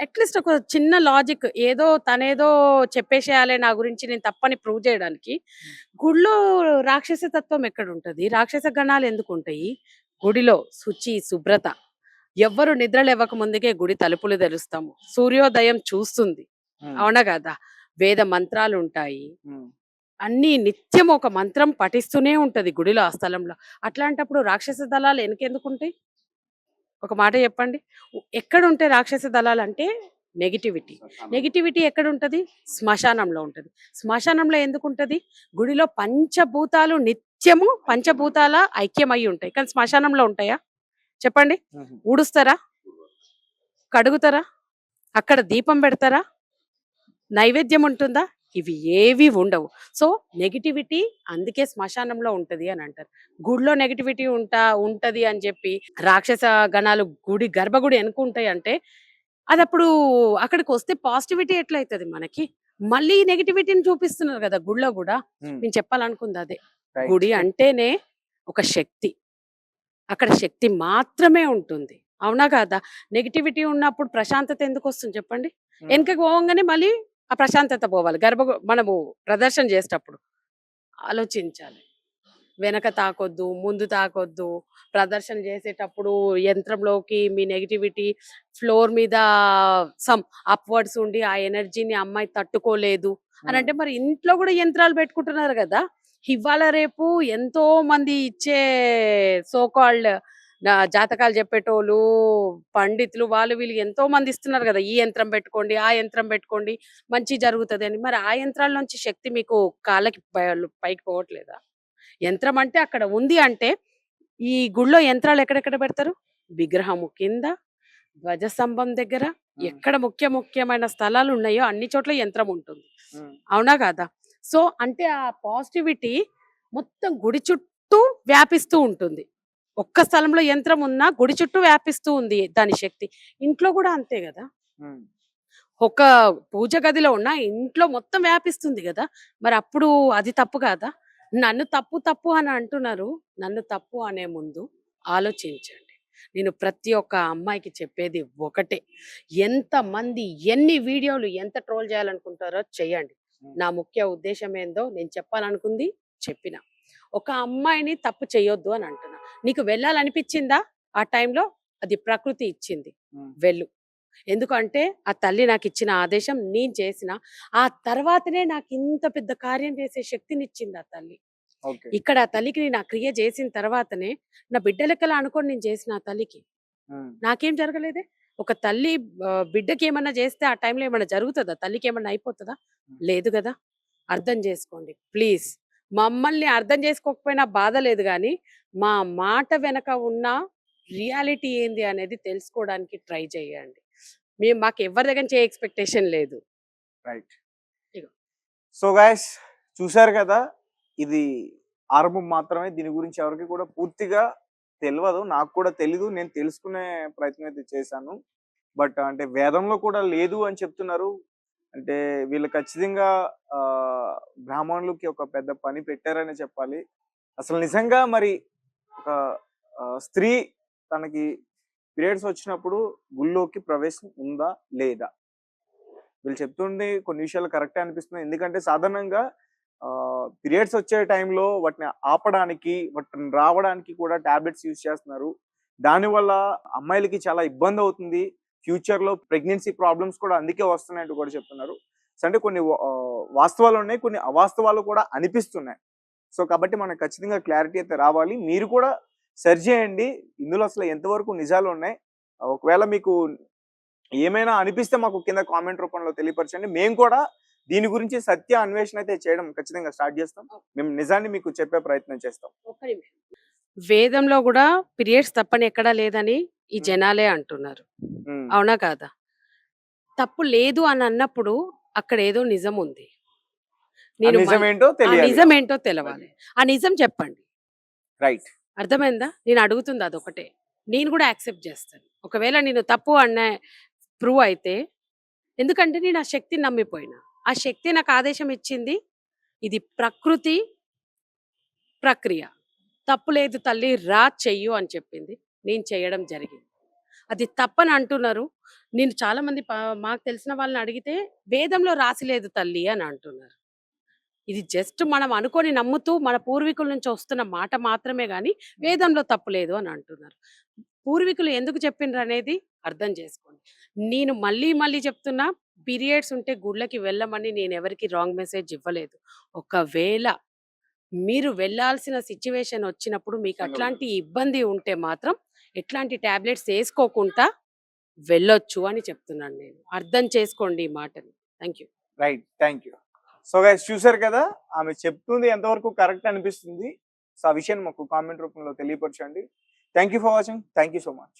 S3: అట్లీస్ట్ ఒక చిన్న లాజిక్, ఏదో తనేదో చెప్పేసేయాలి నా గురించి, నేను తప్పని ప్రూవ్ చేయడానికి. గుడిలో రాక్షస తత్వం ఎక్కడ ఉంటుంది? రాక్షస గణాలు ఎందుకు ఉంటాయి? గుడిలో శుచి శుభ్రత, ఎవ్వరు నిద్ర లేవక ముందుకే గుడి తలుపులు తెరుస్తాము, సూర్యోదయం చూస్తుంది, అవునా కదా? వేద మంత్రాలు ఉంటాయి, అన్ని నిత్యం ఒక మంత్రం పఠిస్తూనే ఉంటది గుడిలో ఆ స్థలంలో. అట్లాంటప్పుడు రాక్షస దళాలు వెనకెందుకు ఉంటాయి? ఒక మాట చెప్పండి. ఎక్కడ ఉంటాయి రాక్షస దళాలు అంటే? నెగిటివిటీ ఎక్కడ ఉంటది? శ్మశానంలో ఉంటది. శ్మశానంలో ఎందుకు ఉంటది? గుడిలో పంచభూతాలు నిత్యము పంచభూతాల ఐక్యమై ఉంటాయి, కానీ శ్మశానంలో ఉంటాయా చెప్పండి? ఊడుస్తారా? కడుగుతారా? అక్కడ దీపం పెడతారా? నైవేద్యం ఉంటుందా? ఇవి ఏవి ఉండవు. సో నెగిటివిటీ అందుకే శ్మశానంలో ఉంటది అని అంటారు. గుడిలో నెగిటివిటీ ఉంటది అని చెప్పి రాక్షస గణాలు గుడి గర్భగుడి ఎనుకుంటాయి అంటే, అది అప్పుడు అక్కడికి వస్తే పాజిటివిటీ ఎట్లయితది మనకి? మళ్ళీ నెగిటివిటీని చూపిస్తున్నారు కదా గుడిలో కూడా. నేను చెప్పాలనుకుంది అదే, గుడి అంటేనే ఒక శక్తి, అక్కడ శక్తి మాత్రమే ఉంటుంది, అవునా కాదా? నెగిటివిటీ ఉన్నప్పుడు ప్రశాంతత ఎందుకు వస్తుంది చెప్పండి? వెనకకి పోవంగానే మళ్ళీ ఆ ప్రశాంతత పోవాలి. మనము ప్రదర్శన చేసేటప్పుడు ఆలోచించాలి, వెనక తాకొద్దు, ముందు తాకొద్దు. ప్రదర్శన చేసేటప్పుడు యంత్రంలోకి మీ నెగిటివిటీ ఫ్లోర్ మీద సమ్ అప్వర్డ్స్ ఉండి ఆ ఎనర్జీని అమ్మాయి తట్టుకోలేదు అని అంటే, మరి ఇంట్లో కూడా యంత్రాలు పెట్టుకుంటున్నారు కదా, ఇవాళ రేపు ఎంతో మంది ఇచ్చే సో కాల్డ్ జాతకాలు చెప్పేటోళ్ళు, పండితులు వాళ్ళు వీళ్ళు ఎంతో మంది ఇస్తున్నారు కదా! ఈ యంత్రం పెట్టుకోండి, ఆ యంత్రం పెట్టుకోండి మంచి జరుగుతది అని. మరి ఆ యంత్రాల నుంచి శక్తి మీకు కాళ్ళకి పైకి పోవట్లేదా? యంత్రం అంటే అక్కడ ఉంది అంటే, ఈ గుడిలో యంత్రాలు ఎక్కడెక్కడ పెడతారు? విగ్రహము కింద, ధ్వజస్తంభం దగ్గర,
S1: హ్మ్.
S3: ఎక్కడ ముఖ్యమైన స్థలాలు ఉన్నాయో అన్ని చోట్ల యంత్రం ఉంటుంది.
S1: హ్మ్.
S3: అవునా కాదా? సో, అంటే ఆ పాజిటివిటీ మొత్తం గుడి చుట్టూ వ్యాపిస్తూ ఉంటుంది. ఒక్క స్థలంలో యంత్రం ఉన్నా గుడి చుట్టూ వ్యాపిస్తూ ఉంది దాని శక్తి. ఇంట్లో కూడా అంతే గదా!
S1: హ్మ్.
S3: ఒక పూజ గదిలో ఉన్న ఇంట్లో మొత్తం వ్యాపిస్తుంది గదా! మరప్పుడు అది తప్పు కాదా? నన్ను తప్పు అని అంటున్నారు. నన్ను తప్పు అనే ముందు ఆలోచించండి. నేను ప్రతి ఒక్క అమ్మాయికి చెప్పేది ఒకటే. ఎంతమంది ఎన్ని వీడియోలు ఎంత ట్రోల్ చేయాలనుకుంటారో చేయండి. నా ముఖ్య ఉద్దేశ్యం ఏందో నేను చెప్పాలనుకుంది చెప్పిన. ఒక అమ్మాయిని తప్పు చేయొద్దు అని అంటున్నా. నీకు వెళ్ళాలనిపించిందా? ఆ టైంలో అది ప్రకృతి ఇచ్చింది.
S1: హ్మ్.
S3: వెళ్ళు. ఎందుకంటే ఆ తల్లి నాకిచ్చిన ఆదేశం నేను చేసిన. ఆ తర్వాతనే నాకింత పెద్ద కార్యం చేసే శక్తినిచ్చింది ఆ తల్లి.
S1: ఓకే.
S3: ఇక్కడ ఆ తల్లికి నేను ఆ క్రియ చేసిన తర్వాతనే నా బిడ్డ లెక్కలా అనుకోని నేను చేసిన ఆ తల్లికి.
S1: హ్మ్.
S3: నాకేం జరగలేదే. ఒక తల్లి బిడ్డకేమన్నా చేస్తే ఆ టైంలో ఏమన్నా జరుగుతదా? తల్లికేమన్నా అయిపోతదా?
S1: హ్మ్.
S3: లేదు గదా! అర్థం చేసుకోండి ప్లీజ్. మమ్మల్ని అర్థం చేసుకోకపోయినా బాధ లేదు గానీ, మా మాట వెనక ఉన్న రియాలిటీ ఏంది అనేది తెలుసుకోవడానికి ట్రై చేయండి. మాకెవ్వరి దగ్గర నుంచి ఏ ఎక్స్‌పెక్టేషన్ లేదు.
S1: రైట్.
S3: ఇగో.
S1: సో గైస్, చూసారు కదా! ఇది ఆరంభం మాత్రమే. దీని గురించి ఎవరికీ కూడా పూర్తిగా తెలవదు. నాకు కూడా తెలీదు. నేను తెలుసుకునే ప్రయత్నం అయితే చేశాను. బట్ అంటే వేదంలో కూడా లేదు అని చెప్తున్నారు. అంటే వీళ్ళు ఖచ్చితంగా బ్రాహ్మణులకి ఒక పెద్ద పని పెట్టారనే చెప్పాలి. అసలు నిజంగా మరి ఒక స్త్రీ తనకి పీరియడ్స్ వచ్చినప్పుడు గుళ్ళోకి ప్రవేశం ఉందా? లేదా? వీళ్ళు చెప్తుంది కొన్ని విషయాలు కరెక్టే అనిపిస్తుంది. ఎందుకంటే సాధారణంగా పీరియడ్స్ వచ్చే టైంలో వాటిని ఆపడానికి, వాటిని రావడానికి కూడా టాబ్లెట్స్ యూజ్ చేస్తున్నారు. దానివల్ల అమ్మాయిలకి చాలా ఇబ్బందవుతుంది. ఫ్యూచర్‌లో ప్రెగ్నెన్సీ ప్రాబ్లమ్స్ కూడా అందుకే వస్తున్నాయంటూ కూడా చెప్తున్నారు. సో, అంటే కొన్ని వాస్తవాలున్నాయి. కొన్ని అవాస్తవాలు కూడా అనిపిస్తున్నాయి. సో, కాబట్టి మనకు ఖచ్చితంగా క్లారిటీ అయితే రావాలి. మీరు కూడా సెర్చ్ చేయండి. ఇందులో అసలు ఎంతవరకు నిజాలున్నాయి. ఒకవేళ మీకు ఏమైనా అనిపిస్తే మాకు కింద కామెంట్ రూపంలో తెలియపరచండి. మేము కూడా దీని గురించి సత్య అన్వేషణ అయితే చేయడం ఖచ్చితంగా స్టార్ట్ చేస్తాం. మేము నిజాన్ని మీకు చెప్పే ప్రయత్నం చేస్తాం.
S3: ఒక్క నిమిషం. వేదంలో గూడా పీరియడ్స్ తప్పని ఎక్కడా లేదని ఈ
S1: హ్మ్.
S3: జనాలే అంటున్నారు.
S1: హ్మ్.
S3: అవునా కాదా? తప్పు లేదు అని అన్నప్పుడు అక్కడేదో నిజముంది.
S1: ఆ
S3: నేను
S1: నిజమేంటో
S3: ఆ
S1: తెలియాలి.
S3: నిజమేంటో తెలవాలి. ఆ నిజం చెప్పండి.
S1: రైట్.
S3: అర్థమైందా? నేను అడుగుతుంది అదొకటే. నేను గూడా యాక్సెప్ట్ చేస్తాను. ఒకవేళ నేను తప్పు ప్రూవ్ అయితే ఎందుకంటే నేను ఆ శక్తిని నమ్మిపోయినా. ఆ శక్తి నాకు ఆదేశం ఇచ్చింది. ఇది ప్రకృతి ప్రక్రియ. తప్పు లేదు తల్లి రా చెయ్యు అని చెప్పింది. నేను చేయడం జరిగింది. అది తప్పని అంటున్నారు. నేను చాలా మంది మాకు తెలిసిన వాళ్ళని అడిగితే వేదంలో రాసి లేదు తల్లి అని అంటున్నారు. ఇది జస్ట్ మనం అనుకోని నమ్ముతూ మన పూర్వీకుల నుంచి వస్తున్న మాట మాత్రమే గాని వేదంలో తప్పు లేదు అని అంటున్నారు. పూర్వీకులు ఎందుకు చెప్పిండ్రనేది అర్థం చేసుకోండి. నేను మళ్ళీ చెప్తున్నా పీరియడ్స్ ఉంటే గుళ్ళకి వెళ్ళమని నేనెవరికీ రాంగ్ మెసేజ్ ఇవ్వలేదు. ఒకవేళ మీరు వెళ్ళాల్సిన సిట్యుయేషన్ వచ్చినప్పుడు మీకు అట్లాంటి ఇబ్బంది ఉంటే మాత్రం ఎట్లాంటి టాబ్లెట్స్ ఏసుకోకుండా వెళ్ళొచ్చు అని చెప్తున్నాను నేను. అర్థం చేసుకోండి ఈ మాటని. Thank you.
S1: Right. Thank you. So guys, చూసారు కదా! ఆమె చెప్తుంది ఎంతవరకు కరెక్ట్ అనిపిస్తుంది. సో, ఆ విషయాన్ని మాకు కామెంట్ రూపంలో తెలియపరచండి. Thank you for watching. Thank you so much.